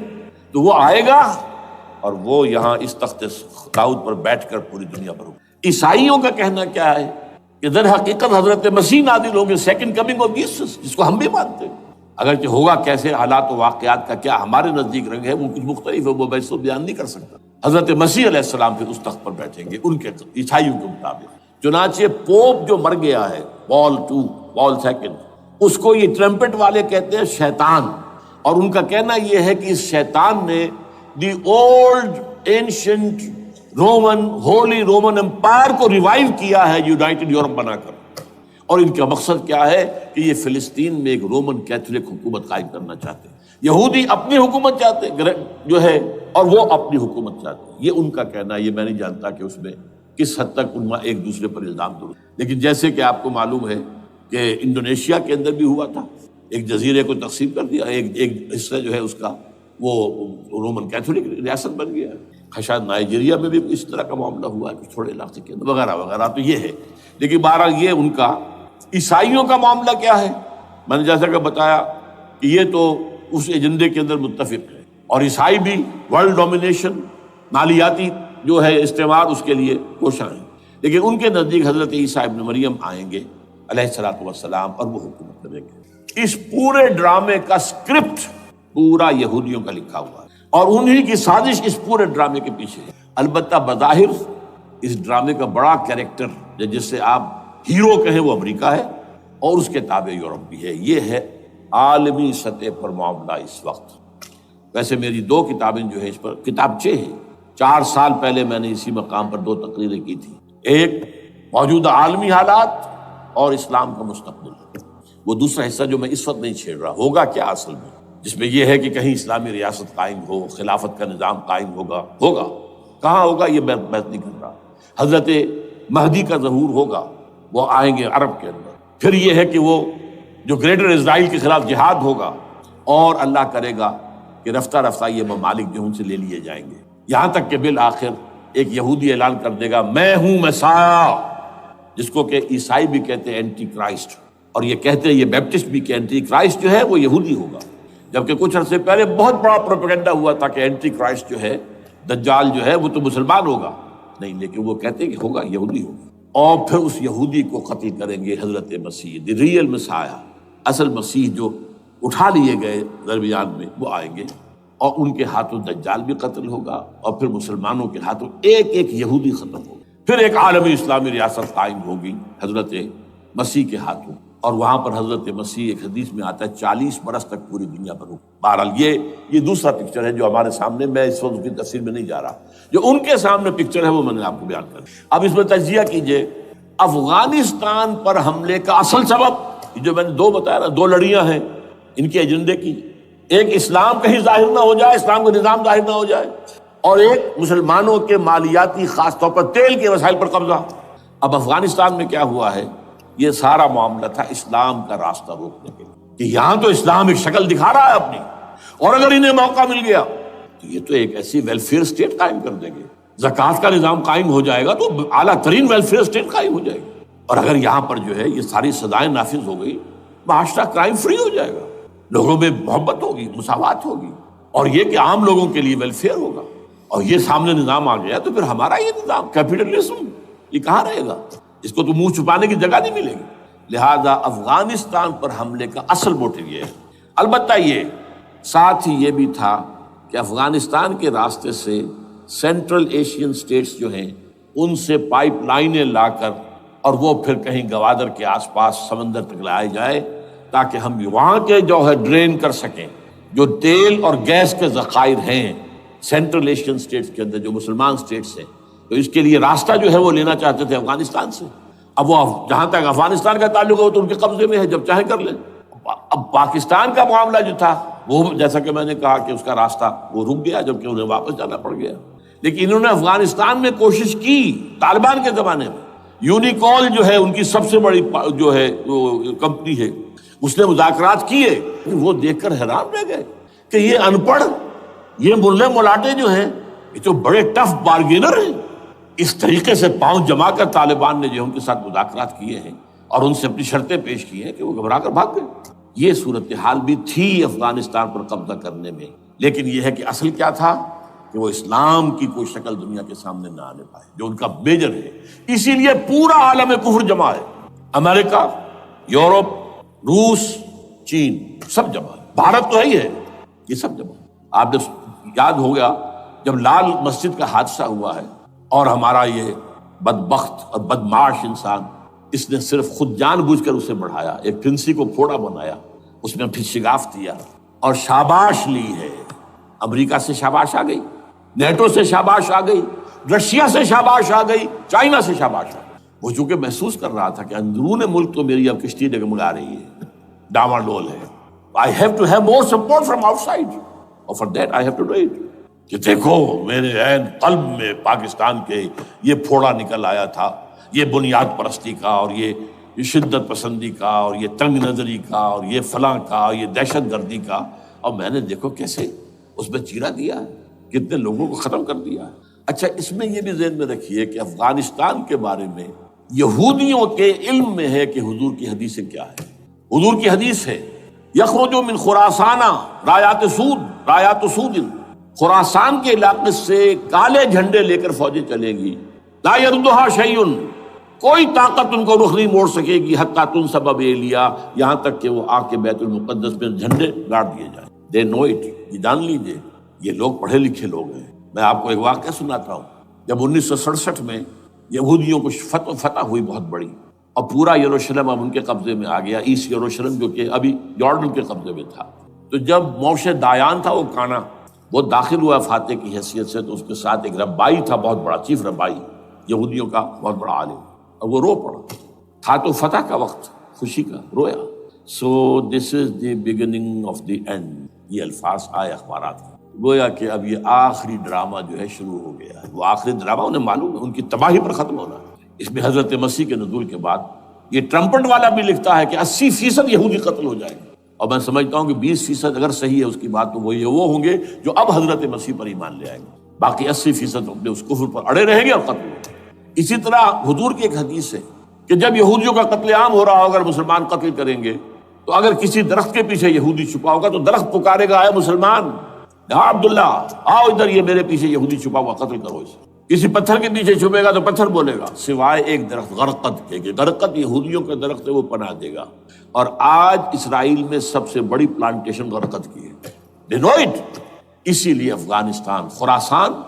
تو وہ آئے گا اور وہ یہاں اس تخت داؤد پر بیٹھ کر پوری دنیا پر ہوگا. عیسائیوں کا کہنا کیا ہے کہ در حقیقت حضرت مسیح نازل ہوں گے، سیکنڈ کمنگ آف جیسس، جس کو ہم بھی مانتے ہیں. اگرچہ ہوگا کیسے، حالات و واقعات کا کیا ہمارے نزدیک رنگ ہے وہ کچھ مختلف ہے، وہ میں اس کو بیان نہیں کر سکتا. حضرت مسیح علیہ السلام پھر اس تخت پر بیٹھیں گے ان کے عیسائیوں کے مطابق. چنانچہ پوپ جو مر گیا ہے، پال II، اس کو یہ ٹرمپٹ والے کہتے ہیں شیطان. اور ان کا کہنا یہ ہے کہ اس شیطان نے the old ancient Roman holy Roman empire کو ریوائیو کیا ہے یونائٹڈ یورپ بنا کر. اور ان کا مقصد کیا ہے کہ یہ فلسطین میں ایک رومن کیتھولک حکومت قائم کرنا چاہتے ہیں. یہودی اپنی حکومت چاہتے جو ہے، اور وہ اپنی حکومت چاہتے ہیں. یہ ان کا کہنا ہے. یہ میں نہیں جانتا کہ اس میں کس حد تک ان ایک دوسرے پر الزام دو. لیکن جیسے کہ آپ کو معلوم ہے کہ انڈونیشیا کے اندر بھی ہوا تھا، ایک جزیرے کو تقسیم کر دیا، ایک حصہ جو ہے اس کا وہ رومن کیتھولک ریاست بن گیا. شاید نائجیریا میں بھی اس طرح کا معاملہ ہوا ہے کچھ تھوڑے علاقے کے اندر، وغیرہ وغیرہ. تو یہ ہے. لیکن بہرحال یہ ان کا. عیسائیوں کا معاملہ کیا ہے؟ میں نے جیسا کہ بتایا کہ یہ تو اس ایجنڈے کے اندر متفق ہے، اور عیسائی بھی ورلڈ ڈومینیشن، مالیاتی جو ہے استعمار، اس کے لیے کوشاں ہیں. لیکن ان کے نزدیک حضرت عیسیٰ ابن مریم آئیں گے علیہ الصلوۃ والسلام، اور وہ حکومت کریں گے. اس پورے ڈرامے کا اسکرپٹ پورا یہودیوں کا لکھا ہوا ہے، اور انہی کی سازش اس پورے ڈرامے کے پیچھے ہے. البتہ بظاہر اس ڈرامے کا بڑا کیریکٹر جس سے آپ ہیرو کہیں وہ امریکہ ہے، اور اس کے تابع یورپ بھی ہے۔ یہ ہے عالمی سطح پر معاملہ اس وقت۔ ویسے میری 2 کتابیں جو ہے اس پر کتابچے ہیں، 4 سال پہلے میں نے اسی مقام پر 2 تقریریں کی تھی، ایک موجودہ عالمی حالات اور اسلام کا مستقبل، وہ دوسرا حصہ جو میں اس وقت نہیں چھیڑ رہا، ہوگا کیا اصل میں، جس میں یہ ہے کہ کہیں اسلامی ریاست قائم ہو، خلافت کا نظام قائم ہوگا کہاں ہوگا یہ میں بحث نہیں کر رہا۔ حضرت مہدی کا ظہور ہوگا، وہ آئیں گے عرب کے اندر، پھر یہ ہے کہ وہ جو گریٹر اسرائیل کے خلاف جہاد ہوگا، اور اللہ کرے گا کہ رفتہ رفتہ یہ ممالک جو ان سے لے لیے جائیں گے، یہاں تک کہ بالآخر ایک یہودی اعلان کر دے گا میں ہوں مسیح، جس کو کہ عیسائی بھی کہتے ہیں اینٹی کرائسٹ، اور یہ کہتے ہیں یہ بیپٹسٹ بھی کہ اینٹی کرائسٹ جو ہے وہ یہودی ہوگا، جبکہ کچھ عرصے پہلے بہت بڑا پروپیگنڈا ہوا تھا کہ اینٹی کرائسٹ جو ہے، دجال جو ہے وہ تو مسلمان ہوگا، نہیں، لیکن وہ کہتے ہیں کہ ہوگا یہودی ہوگا، اور پھر اس یہودی کو قتل کریں گے حضرت مسیح، دی ریئل مسیح، اصل مسیح جو اٹھا لیے گئے درمیان میں، وہ آئیں گے، اور ان کے ہاتھوں دجال بھی قتل ہوگا، اور پھر مسلمانوں کے ہاتھوں ایک ایک یہودی ختم ہوگا، پھر ایک عالمی اسلامی ریاست قائم ہوگی حضرت مسیح کے ہاتھوں، اور وہاں پر حضرت مسیح ایک حدیث میں آتا ہے 40 برس تک پوری دنیا پر ہوگا۔ بہرحال یہ دوسرا پکچر ہے جو ہمارے سامنے، میں اس وقت کی تفصیل میں نہیں جا رہا، جو ان کے سامنے پکچر ہے وہ میں نے آپ کو بیان کر دیا۔ اب اس میں تجزیہ کیجئے افغانستان پر حملے کا اصل سبب، جو میں نے 2 بتایا نا، 2 لڑیاں ہیں ان کے ایجنڈے کی، ایک اسلام کہیں ظاہر نہ ہو جائے، اسلام کا نظام ظاہر نہ ہو جائے، اور ایک مسلمانوں کے مالیاتی خاص طور پر تیل کے وسائل پر قبضہ۔ اب افغانستان میں کیا ہوا ہے، یہ سارا معاملہ تھا اسلام کا راستہ روکنے کے لیے، کہ یہاں تو اسلام ایک شکل دکھا رہا ہے اپنی، اور اگر انہیں موقع مل گیا تو یہ تو ایک ایسی ویلفیئر اسٹیٹ قائم کر دیں گے، زکوٰۃ کا نظام قائم ہو جائے گا تو اعلیٰ ترین ویلفیئر اسٹیٹ قائم ہو جائے گی، اور اگر یہاں پر جو ہے یہ ساری سزائیں نافذ ہو گئی، معاشرہ کرائم فری ہو جائے گا، لوگوں میں محبت ہوگی، مساوات ہوگی، اور یہ کہ عام لوگوں کے لیے ویلفیئر ہوگا، اور یہ سامنے نظام آ گیا تو پھر ہمارا یہ نظام کیپٹلزم یہ کہاں رہے گا، اس کو تو منہ چھپانے کی جگہ نہیں ملے گی۔ لہذا افغانستان پر حملے کا اصل موٹو یہ ہے۔ البتہ یہ ساتھ ہی یہ بھی تھا کہ افغانستان کے راستے سے سینٹرل ایشین سٹیٹس جو ہیں ان سے پائپ لائنیں لا کر، اور وہ پھر کہیں گوادر کے آس پاس سمندر تک لائے جائے، تاکہ ہم وہاں کے جو ہے ڈرین کر سکیں، جو تیل اور گیس کے ذخائر ہیں سینٹرل ایشین سٹیٹس کے اندر جو مسلمان سٹیٹس ہیں، تو اس کے لیے راستہ جو ہے وہ لینا چاہتے تھے افغانستان سے۔ اب وہ جہاں تک افغانستان کا تعلق ہے وہ تو ان کے قبضے میں ہے، جب چاہے کر لیں۔ اب پاکستان کا معاملہ جو تھا وہ جیسا کہ میں نے کہا کہ اس کا راستہ وہ رک گیا، جبکہ انہیں واپس جانا پڑ گیا، لیکن انہوں نے افغانستان میں کوشش کی طالبان کے زمانے میں۔ یونیکول جو ہے ان کی سب سے بڑی جو ہے کمپنی ہے، اس نے مذاکرات کیے، وہ دیکھ کر حیران رہ گئے کہ یہ ان پڑھ، یہ ملے ملاٹے جو ہیں یہ تو بڑے ٹف بارگینر ہیں۔ اس طریقے سے پاؤں جما کر طالبان نے جو ان کے ساتھ مذاکرات کیے ہیں اور ان سے اپنی شرطیں پیش کی ہیں کہ وہ گھبرا کر بھاگ گئے۔ یہ صورتحال بھی تھی افغانستان پر قبضہ کرنے میں، لیکن یہ ہے کہ اصل کیا تھا کہ وہ اسلام کی کوئی شکل دنیا کے سامنے نہ آنے پائے، جو ان کا میجر ہے۔ اسی لیے پورا عالم کفر جمع ہے، امریکہ، یورپ، روس، چین، سب جمع ہے، بھارت تو ہے ہی ہے، یہ سب جمع ہے۔ آپ نے یاد ہو گیا جب لال مسجد کا حادثہ ہوا ہے اور ہمارا یہ بدبخت اور بدمعاش انسان، اس نے صرف خود جان بوجھ کر اسے بڑھایا، ایک پھنسی کو پھوڑا بنایا، اس میں پھر شگاف دیا اور شاباش لی ہے۔ امریکہ سے شاباش آ گئی، نیٹو سے شاباش آ گئی، رشیا سے شاباش آ گئی، چائنا سے شاباش آ گئی۔ وہ چونکہ محسوس کر رہا تھا کہ اندرون ملک تو میری اب کشتی ڈگمگا رہی ہے، ڈاواں ڈول ہے، I have to have more support from outside, اور for that I have to do it۔ کہ دیکھو میرے عین قلب میں پاکستان کے یہ پھوڑا نکل آیا تھا، یہ بنیاد پرستی کا اور یہ شدت پسندی کا اور یہ تنگ نظری کا اور یہ فلاں کا اور یہ دہشت گردی کا، اور میں نے دیکھو کیسے اس میں چیرا دیا ہے، کتنے لوگوں کو ختم کر دیا ہے۔ اچھا، اس میں یہ بھی ذہن میں رکھیے کہ افغانستان کے بارے میں یہودیوں کے علم میں ہے کہ حضور کی حدیثیں کیا ہے۔ حضور کی حدیث ہے یخرج من خراسان رایات سود، خراسان کے علاقے سے کالے جھنڈے لے کر فوجیں چلیں گی، لا یردھا شیء، کوئی طاقت ان کو رخ نہیں موڑ سکے گی، حتیٰ تنصب بإیلیا، یہاں تک کہ وہ آ کے بیت المقدس میں جھنڈے گاڑ دیے جائیں۔ دے نو اٹ، یہ جان لیجیے، یہ لوگ پڑھے لکھے لوگ ہیں۔ میں آپ کو ایک واقعہ سناتا ہوں۔ جب 1967 میں یہودیوں کو فتح ہوئی بہت بڑی، اور پورا یروشلم اب ان کے قبضے میں آ گیا، ایسٹ یروشلم جو کہ ابھی جارڈن کے قبضے میں تھا۔ تو جب موشے دایان تھا وہ کانا، وہ داخل ہوا فاتح کی حیثیت سے، تو اس کے ساتھ ایک ربائی تھا بہت بڑا، چیف ربائی یہودیوں کا بہت بڑا عالم، اور وہ رو پڑا۔ تھا تو فتح کا وقت، خوشی کا، رویا۔ So this is the beginning of the end, یہ الفاظ آئے اخبارات میں، گویا کہ اب یہ آخری ڈرامہ جو ہے شروع ہو گیا ہے۔ وہ آخری ڈرامہ انہیں معلوم ہے ان کی تباہی پر ختم ہونا ہے۔ اس میں حضرت مسیح کے نزول کے بعد یہ ٹرمپٹ والا بھی لکھتا ہے کہ 80% یہودی قتل ہو جائیں گے، اور میں سمجھتا ہوں کہ 20% اگر صحیح ہے اس کی بات، تو وہ ہوں گے جو اب حضرت مسیح پر ایمان لے آئیں گے، باقی 80% اپنے اس کفر پر اڑے رہیں گے اور قتل ہوں گے۔ اسی طرح حضور کی ایک حدیث ہے کہ جب یہودیوں کا قتل عام ہو رہا ہوگا، مسلمان قتل کریں گے، تو اگر کسی درخت کے پیچھے یہودی چھپا ہوگا تو درخت پکارے گا، اے مسلمان، یا عبداللہ آؤ ادھر، یہ میرے پیچھے یہودی چھپا ہوا، قتل کرو اسے۔ کسی پتھر کے پیچھے چھپے گا تو پتھر بولے گا، سوائے ایک درخت غرقد کے، کہ غرقد یہودیوں کا درخت ہے، وہ پناہ دے گا۔ اور آج اسرائیل میں سب سے بڑی پلانٹیشن غرقد کی ہے، they know it۔ اسی لیے افغانستان، خراسان،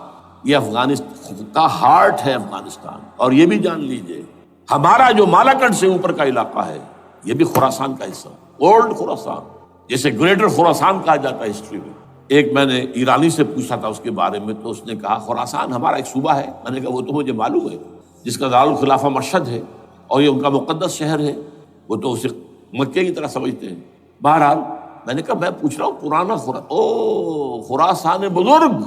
یہ افغانستان کا ہارٹ ہے افغانستان۔ اور یہ بھی جان لیجئے ہمارا جو مالاکنڈ سے اوپر کا علاقہ ہے یہ بھی خراسان کا حصہ، اولڈ خراسان، جسے گریٹر خراسان کہا جاتا ہے ہسٹری میں۔ ایک میں نے ایرانی سے پوچھا تھا اس کے بارے میں، تو اس نے کہا خراسان ہمارا ایک صوبہ ہے۔ میں نے کہا وہ تو مجھے معلوم ہے، جس کا دارالخلافہ مشہد ہے اور یہ ان کا مقدس شہر ہے، وہ تو اسے مکے کی طرح سمجھتے ہیں۔ بہرحال میں نے کہا میں پوچھ رہا ہوں پرانا خراسان بزرگ،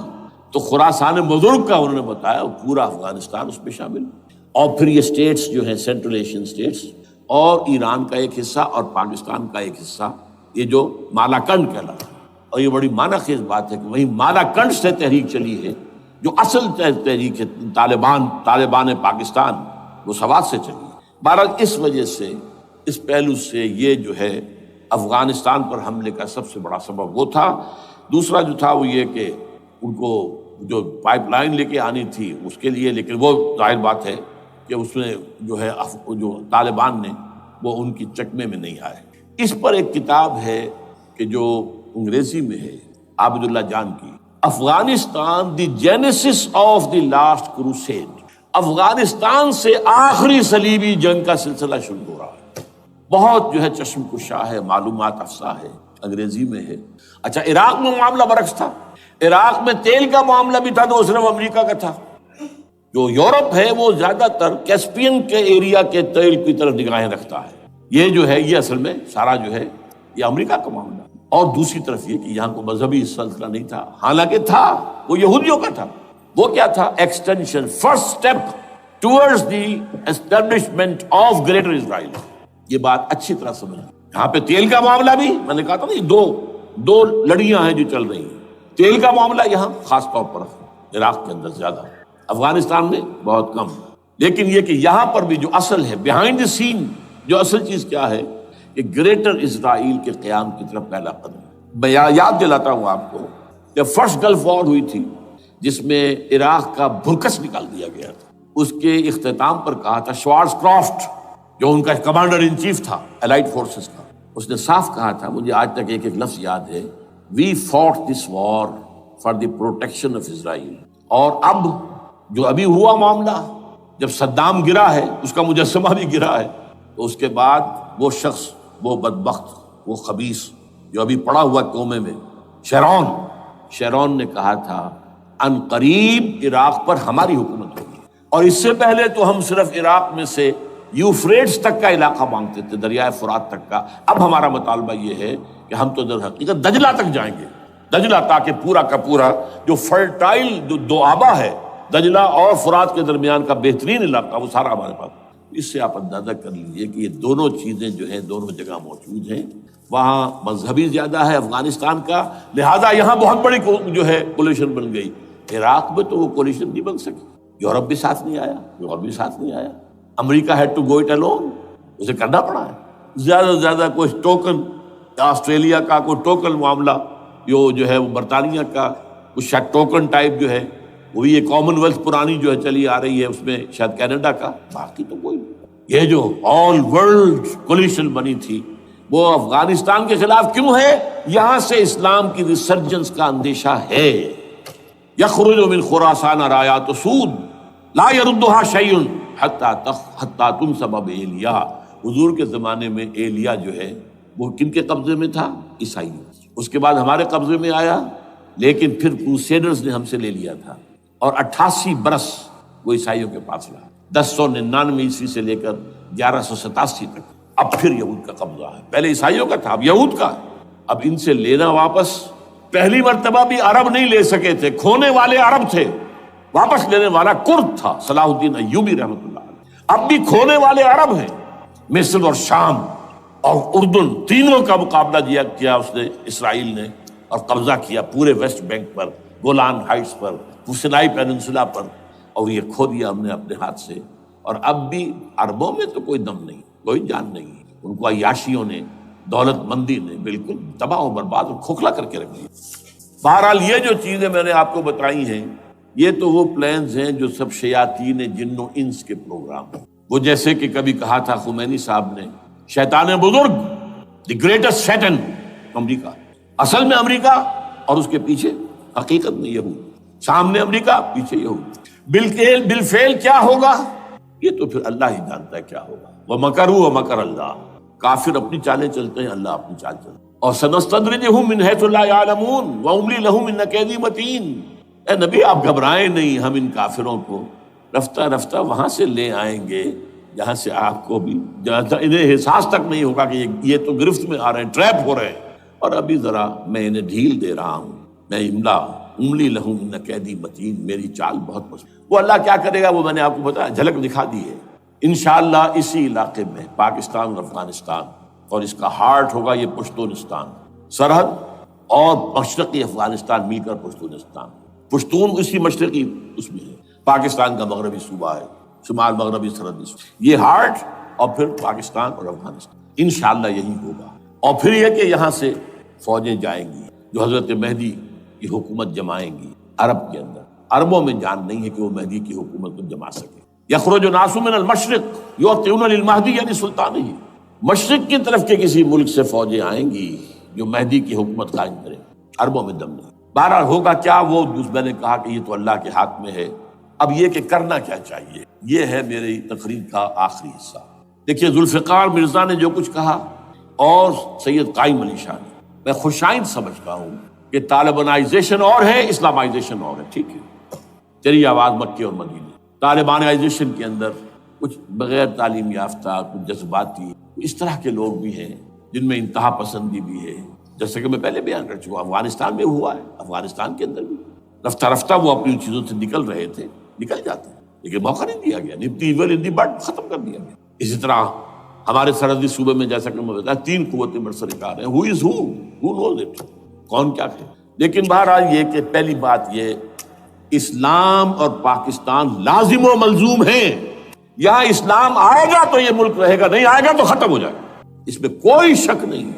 تو خراسان بزرگ کا انہوں نے بتایا پورا افغانستان اس میں شامل، اور پھر یہ اسٹیٹس جو ہیں سینٹرل ایشین اسٹیٹس، اور ایران کا ایک حصہ اور پاکستان کا ایک حصہ، یہ جو مالاکنڈ کہلاتا ہے۔ اور یہ بڑی معنی خیز بات ہے کہ وہیں مالاکنڈ سے تحریک چلی ہے، جو اصل تحریک ہے طالبان پاکستان، وہ سوات سے چلی ہے۔ بہرحال اس وجہ سے، اس پہلو سے یہ جو ہے افغانستان پر حملے کا سب سے بڑا سبب وہ تھا۔ دوسرا جو تھا وہ یہ کہ ان کو جو پائپ لائن لے کے آنی تھی اس کے لیے، لیکن وہ ظاہر بات ہے کہ اس میں جو ہے جو طالبان نے وہ ان کی چکمے میں نہیں آئے۔ اس پر ایک کتاب ہے کہ جو انگریزی میں ہے عابد اللہ جان کی، Afghanistan the genesis of the last crusade, Afghanistan سے آخری صلیبی جنگ کا سلسلہ شروع ہو رہا ہے۔ بہت جو ہے چشم کشا ہے، معلومات افزا ہے، انگریزی میں ہے۔ اچھا عراق میں معاملہ برعکس تھا، عراق میں تیل کا معاملہ بھی تھا تو وہ صرف امریکہ کا تھا۔ جو یورپ ہے وہ زیادہ تر کیسپین کے ایریا کے تیل کی طرف نگاہیں رکھتا ہے، یہ جو ہے یہ اصل میں سارا جو ہے یہ امریکہ کا معاملہ۔ اور دوسری طرف یہ کہ یہاں کو مذہبی سلسلہ نہیں تھا، حالانکہ تھا، وہ یہودیوں کا تھا۔ وہ کیا تھا؟ Extension, first step towards the establishment of greater Israel. یہ بات اچھی طرح سمجھ، یہاں پہ تیل کا معاملہ بھی، میں نے کہا تھا نا دو لڑیاں ہیں جو چل رہی ہیں۔ تیل کا معاملہ یہاں خاص طور پر عراق کے اندر زیادہ، افغانستان میں بہت کم، لیکن یہ کہ یہاں پر بھی جو اصل ہے بیہائنڈ دی سین، جو اصل چیز کیا ہے کہ گریٹر اسرائیل کے قیام کی طرف پہلا قدم۔ میں یاد دلاتا ہوں آپ کو، جب فرسٹ گلف وار ہوئی تھی جس میں عراق کا بھرکس نکال دیا گیا تھا، اس کے اختتام پر کہا تھا شوارز کرافٹ، جو ان کا کمانڈر ان چیف تھا الائٹ فورسز کا، اس نے صاف کہا تھا، مجھے آج تک ایک لفظ یاد ہے، we fought this war for the protection of Israel. اور اب جو ابھی ہوا معاملہ، جب صدام گرا ہے، اس کا مجسمہ بھی گرا ہے، تو اس کے بعد وہ شخص، وہ بدبخت، وہ خبیث جو ابھی پڑا ہوا کومے میں، شیرون نے کہا تھا ان قریب عراق پر ہماری حکومت ہوگی، اور اس سے پہلے تو ہم صرف عراق میں سے یوفریٹس تک کا علاقہ مانگتے تھے، دریائے فرات تک کا، اب ہمارا مطالبہ یہ ہے کہ ہم تو در حقیقت دجلہ تک جائیں گے، دجلہ، تاکہ پورا کا پورا جو فرٹائل دو آبا ہے دجلہ اور فرات کے درمیان کا بہترین علاقہ، وہ سارا ہمارے پاس۔ اس سے آپ اندازہ کر لیجئے کہ یہ دونوں چیزیں جو ہیں دونوں جگہ موجود ہیں۔ وہاں مذہبی زیادہ ہے افغانستان کا، لہذا یہاں بہت بڑی جو ہے کولیشن بن گئی۔ عراق میں تو وہ کولیشن نہیں بن سکی، یورپ بھی ساتھ نہیں آیا، امریکہ had to go it alone, اسے کرنا پڑا ہے۔ زیادہ سے زیادہ کوئی ٹوکن، آسٹریلیا کا کوئی ٹوکن معاملہ، جو ہے وہ برطانیہ کا کچھ شاید ٹوکن ٹائپ جو ہے، وہی یہ کامن ویلتھ پرانی جو ہے چلی آ رہی ہے، اس میں شاید کینیڈا کا، باقی تو کوئی نہیں۔ یہ جو آل ورلڈ کولیشن بنی تھی وہ افغانستان کے خلاف کیوں ہے؟ یہاں سے اسلام کی ریسرجنس کا اندیشہ ہے۔ یخرج من خراسان رایات سود لا یردها شیء حتیٰ تنصب بإیلیاء، حضور کے زمانے میں ایلیا جو ہے وہ کن کے قبضے میں تھا؟ عیسائیوں۔ اس کے بعد ہمارے قبضے میں آیا، لیکن پھر کروسیڈرز نے ہم سے لے لیا تھا، اور 88 برس وہ عیسائیوں کے پاس رہا، 1099 عیسوی سے لے کر 1187 تک۔ اب پھر یہود کا قبضہ ہے، پہلے عیسائیوں کا تھا، اب یہود کا۔ اب ان سے لینا واپس، پہلی مرتبہ بھی عرب نہیں لے سکے تھے، کھونے والے عرب تھے، واپس لینے والا کرد تھا صلاح الدین ایوبی رحمۃ اللہ علیہ۔ اب بھی کھونے والے عرب ہیں، مصر اور شام اور اردن، تینوں کا مقابلہ کیا اس نے، اسرائیل نے، اور قبضہ کیا پورے ویسٹ بینک پر، گولان ہائٹس پر، سینائی پیننسولا پر، اور یہ کھو دیا ہم نے اپنے ہاتھ سے۔ اور اب بھی عربوں میں تو کوئی دم نہیں، کوئی جان نہیں، ان کو عیاشیوں نے، دولت مندی نے بالکل تباہ و برباد اور کھوکھلا کر کے رکھ دیا۔ بہرحال یہ جو چیزیں میں نے آپ کو بتائی ہیں، یہ تو وہ پلانز ہیں جو سب شیاطین جن و انس کے پروگرام ہیں۔ وہ جیسے کہ کبھی کہا تھا خمینی صاحب نے، شیطان بزرگ، دی گریٹسٹ شیطن، امریکہ، اصل میں امریکہ، اور اس کے پیچھے حقیقت میں یہود، سامنے امریکہ، پیچھے یہود۔ بالفعل کیا ہوگا یہ تو پھر اللہ ہی جانتا ہے کیا ہوگا۔ وَمَكَرُوا وَمَكَرَ اللَّهُ، کافر اپنی چالیں چلتے ہیں، اللہ اپنی چال چلتا ہے۔ اور سَنَسْتَدْرِجُهُم مِّنْ حَيْثُ لَا يَعْلَمُونَ وَأُمْلِي لَهُمْ إِنَّ كَيْدِي مَتِينٌ۔ اے نبی آپ گھبرائیں نہیں، ہم ان کافروں کو رفتہ رفتہ وہاں سے لے آئیں گے جہاں سے آپ کو بھی انہیں احساس تک نہیں ہوگا کہ یہ تو گرفت میں آ رہے ہیں، ٹریپ ہو رہے ہیں، اور ابھی ذرا میں انہیں ڈھیل دے رہا ہوں، میں املی لہم ان قیدی متین، میری چال بہت مضبوط۔ وہ اللہ کیا کرے گا وہ میں نے آپ کو بتایا، جھلک دکھا دی ہے۔ انشاءاللہ اسی علاقے میں پاکستان اور افغانستان، اور اس کا ہارٹ ہوگا یہ پشتونستان، سرحد اور مشرقی افغانستان مل کر پشتونستان، پشتون اسی مشرقی اس میں ہے، پاکستان کا مغربی صوبہ ہے، شمال مغربی سرحدی، یہ ہارٹ، اور پھر پاکستان اور افغانستان، انشاءاللہ یہی ہوگا۔ اور پھر یہ کہ یہاں سے فوجیں جائیں گی جو حضرت مہدی کی حکومت جمائیں گی عرب کے اندر۔ عربوں میں جان نہیں ہے کہ وہ مہدی کی حکومت کو جما سکے۔ یخرج ناس من المشرق یؤتون للمہدی یعنی سلطان ہی، مشرق کی طرف کے کسی ملک سے فوجیں آئیں گی جو مہدی کی حکومت قائم کرے، عربوں میں دم نہیں۔ بہرحال ہوگا کیا وہ میں نے کہا کہ یہ تو اللہ کے ہاتھ میں ہے۔ اب یہ کہ کرنا کیا چاہیے، یہ ہے میری تقریر کا آخری حصہ۔ دیکھیے ذوالفقار مرزا نے جو کچھ کہا اور سید قائم علی شاہ نے، میں خوشائند سمجھتا ہوں کہ طالبانائزیشن اور ہے، اسلامائزیشن اور ہے، ٹھیک ہے۔ تیری آواز مکے اور مدینے، طالبانائزیشن کے اندر کچھ بغیر تعلیم یافتہ، کچھ جذباتی، اس طرح کے لوگ بھی ہیں جن میں انتہا پسندی بھی ہے، جیسے کہ میں پہلے بیان کر چکا، افغانستان میں ہوا ہے، افغانستان کے اندر بھی رفتہ رفتہ وہ اپنی چیزوں سے نکل رہے تھے، نکل جاتے ہیں، لیکن موقع نہیں دیا گیا، نپتی ایول ان دی بٹ ختم کر دیا گیا۔ اسی طرح ہمارے سرحدی صوبے میں جیسا کہ میں بتایا 3 قوتیں برسرکار ہیں، who is who knows it، کون کیا ہے۔ لیکن بہرحال یہ کہ پہلی بات یہ، اسلام اور پاکستان لازم و ملزوم ہیں۔ یہاں اسلام آئے گا تو یہ ملک رہے گا، نہیں آئے گا تو ختم ہو جائے گا، اس میں کوئی شک نہیں۔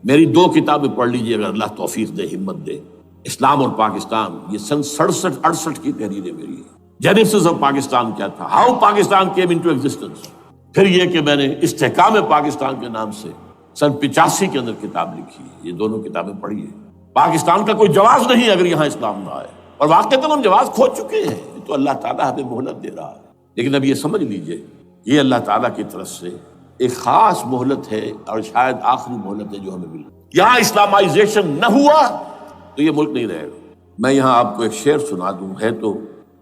میری 2 کتابیں پڑھ لیجیے اگر اللہ توفیق دے، ہمت دے، اسلام اور پاکستان، یہ سن 67-68 کی تحریریں میری ہیں۔ جینیسس آف پاکستان کیا تھا، how Pakistan came into existence. پھر یہ کہ میں نے استحکام پاکستان کے نام سے سن 85 کے اندر کتاب لکھی ہے، یہ دونوں کتابیں پڑھی ہیں۔ پاکستان کا کوئی جواز نہیں اگر یہاں اسلام نہ آئے، اور واقعتاً ہم جواز کھو چکے ہیں، تو اللہ تعالیٰ ہمیں مہلت دے رہا ہے۔ لیکن اب یہ سمجھ لیجئے یہ اللہ تعالیٰ کی طرف سے ایک خاص مہلت ہے، اور شاید آخری مہلت ہے جو ہمیں ملی۔ یہاں اسلامائزیشن نہ ہوا تو یہ ملک نہیں رہے گا۔ میں یہاں آپ کو ایک شعر سنا دوں، ہے تو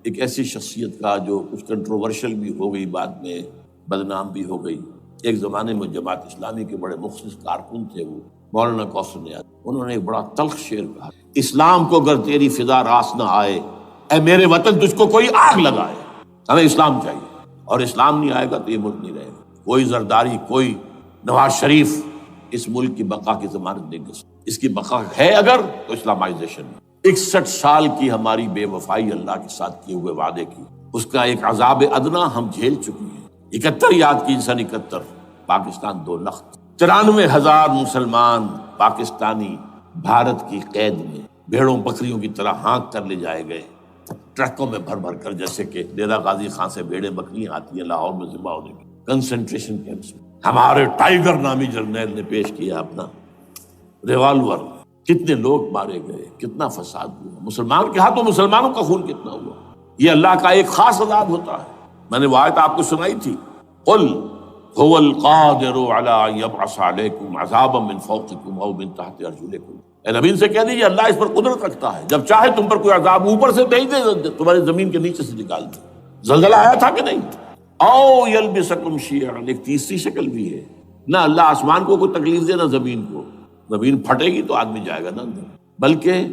ایک ایسی شخصیت کا جو کچھ کنٹروورشل بھی ہو گئی، بعد میں بدنام بھی ہو گئی۔ ایک زمانے میں جماعت اسلامی کے بڑے مخلص کارکن تھے وہ، مولانا کوثر نیاز، انہوں نے ایک بڑا تلخ شعر کہا، اسلام کو گر تیری فضا راس نہ آئے، اے میرے وطن تجھ کو کوئی آگ لگائے۔ ہمیں اسلام چاہیے، اور اسلام نہیں آئے گا تو یہ ملک نہیں رہے گا۔ کوئی زرداری، کوئی نواز شریف اس ملک کی بقا کی ضمانت نہیں دے سکتا۔ اس کی بقا ہے اگر تو اسلامائزیشن میں 61 سال کی ہماری بے وفائی اللہ کے ساتھ کیے ہوئے وعدے کی، اس کا ایک عذاب ادنا ہم جھیل چکے ہیں۔ 71 یاد کی، سن 71 پاکستان 2 لخت، 93,000 مسلمان پاکستانی بھارت کی قید میں بھیڑوں بکریوں کی طرح ہانک کر لے جائے گئے، ٹرکوں میں بھر بھر کر، جیسے کہ ڈیرہ غازی خان سے بھیڑیں بکریاں آتی ہیں لاہور میں ذبح ہونے کی، کنسنٹریشن کیمپس میں ہمارے ٹائیگر نامی جرنیل نے پیش کیا اپنا ریوالور، کتنے لوگ مارے گئے، کتنا فساد ہوا، مسلمان کے ہاتھوں مسلمانوں کا خون کتنا ہوا۔ یہ اللہ کا ایک خاص عذاب ہوتا ہے، میں نے وہ آیت آپ کو سنائی تھی، قل هو القادر على ان يبعث عليكم عذابا من فوقكم او من تحت ارجلكم، اے نبی سے کہہ دیجیے اللہ اس پر قدرت رکھتا ہے، جب چاہے تم پر کوئی عذاب اوپر سے بھیج دے، تمہاری زمین کے نیچے سے نکال دے۔ زلزلہ آیا تھا کہ نہیں؟ او یلبسکم شیعا، ایک تیسری شکل بھی ہے، نہ اللہ آسمان کو کوئی تکلیف دے نہ زمین کو، زمین پھٹے گی تو آدمی جائے گا نا اندر، بلکہ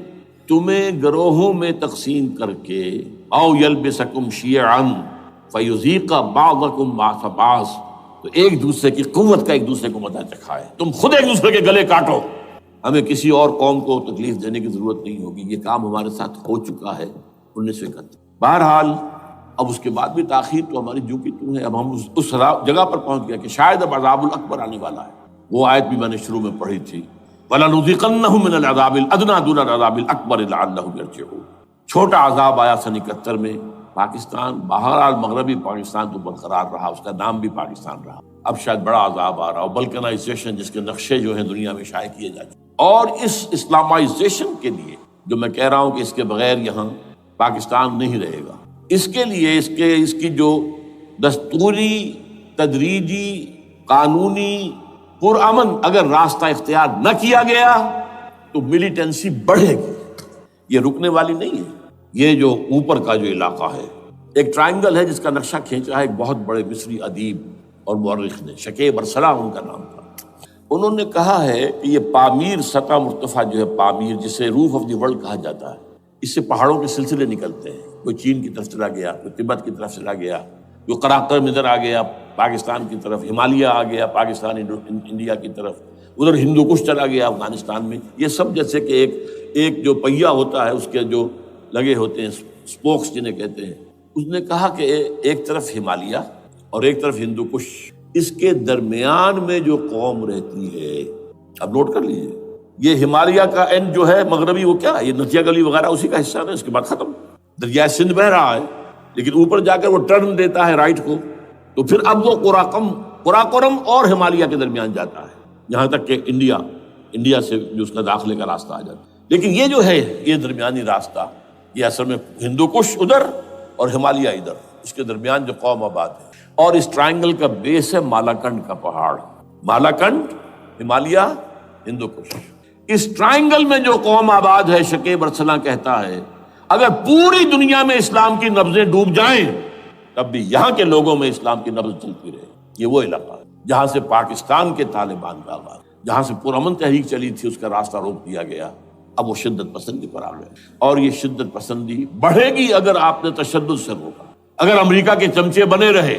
تمہیں گروہوں میں تقسیم کر کے، او یلبسکم شیعا فیذیق بعضکم بعض بعض، تو ایک دوسرے کی قوت کا ایک دوسرے کو مزہ چکھائے، تم خود ایک دوسرے کے گلے کاٹو، ہمیں کسی اور قوم کو تکلیف دینے کی ضرورت نہیں ہوگی، یہ کام ہمارے ساتھ ہو چکا ہے 1931۔ بہرحال اب اس کے بعد بھی تاخیر تو ہماری جو کی تو ہے، اب ہم اس جگہ پر پہنچ گیا کہ شاید اب عذاب الاکبر آنے والا ہے۔ وہ آیت بھی میں نے شروع میں پڑھی تھی، وَلَنُذِيقَنَّهُم مِّنَ الْعَذَابِ الْأَدْنَىٰ دُونَ الْعَذَابِ الْأَكْبَرِ لَعَلَّهُمْ يَرْجِعُونَ۔ چھوٹا عذاب آیا 1971 میں پاکستان، بہرحال مغربی پاکستان تو برقرار رہا، اس کا نام بھی پاکستان رہا، اب شاید بڑا عذاب آ رہا ہو، بلکنائزیشن جس کے نقشے جو ہیں دنیا میں شائع کیے جا چکے، اور اس اسلامائزیشن کے لیے جو میں کہہ رہا ہوں کہ اس کے بغیر یہاں پاکستان نہیں رہے گا، اس کے لیے اس کی جو دستوری، تدریجی، قانونی، پرامن اگر راستہ اختیار نہ کیا گیا تو ملیٹنسی بڑھے گی، یہ رکنے والی نہیں ہے۔ یہ جو اوپر کا جو علاقہ ہے، ایک ٹرائنگل ہے جس کا نقشہ کھینچا ہے ایک بہت بڑے مصری ادیب اور مورخ نے، شکیب ارسلان ان کا نام تھا۔ انہوں نے کہا ہے کہ یہ پامیر سطح مرتفع جو ہے، پامیر جسے روف آف دی ورلڈ کہا جاتا ہے، اس سے پہاڑوں کے سلسلے نکلتے ہیں، کوئی چین کی طرف چلا گیا، کوئی تبت کی طرف چلا گیا، جو قراقرم ادھر آ گیا پاکستان کی طرف، ہمالیہ آ گیا پاکستان انڈیا کی طرف، ادھر ہندو کش چلا گیا افغانستان میں، یہ سب جیسے کہ ایک جو پہیہ ہوتا ہے اس کے جو لگے ہوتے ہیں سپوکس جنہیں کہتے ہیں۔ اس نے کہا کہ ایک طرف ہمالیہ اور ایک طرف ہندو کش، اس کے درمیان میں جو قوم رہتی ہے، اب نوٹ کر لیجیے، یہ ہمالیہ کا اینڈ جو ہے مغربی، وہ کیا ہے، یہ نتیا گلی وغیرہ اسی کا حصہ ہے، اس کے بعد ختم، دریائے سندھ بہہ رہا ہے، لیکن اوپر جا کر وہ ٹرن دیتا ہے رائٹ کو، تو پھر اب وہ قراقرم اور ہمالیہ کے درمیان جاتا ہے، یہاں تک کہ انڈیا سے جو اس کا داخلے کا راستہ آ جاتا ہے۔ لیکن یہ جو ہے یہ درمیانی راستہ، یہ اصل میں ہندو کش ادھر اور ہمالیہ ادھر، اس کے درمیان جو قوم آباد ہے، اور اس ٹرائنگل کا بیس ہے مالاکنڈ کا پہاڑ، مالاکنڈ، ہمالیہ، ہندو کش۔ اس ٹرائنگل میں جو قوم آباد ہے، شکیب ارسلان کہتا ہے اگر پوری دنیا میں اسلام کی نبضیں ڈوب جائیں تب بھی یہاں کے لوگوں میں اسلام کی نبض چلتی رہے۔ یہ وہ علاقہ ہے جہاں سے پاکستان کے طالبان کا آغاز، جہاں سے پرامن تحریک چلی تھی، اس کا راستہ روک دیا گیا، اب وہ شدت پسندی پر آ گئے، اور یہ شدت پسندی بڑھے گی اگر آپ نے تشدد سے روکا، اگر امریکہ کے چمچے بنے رہے،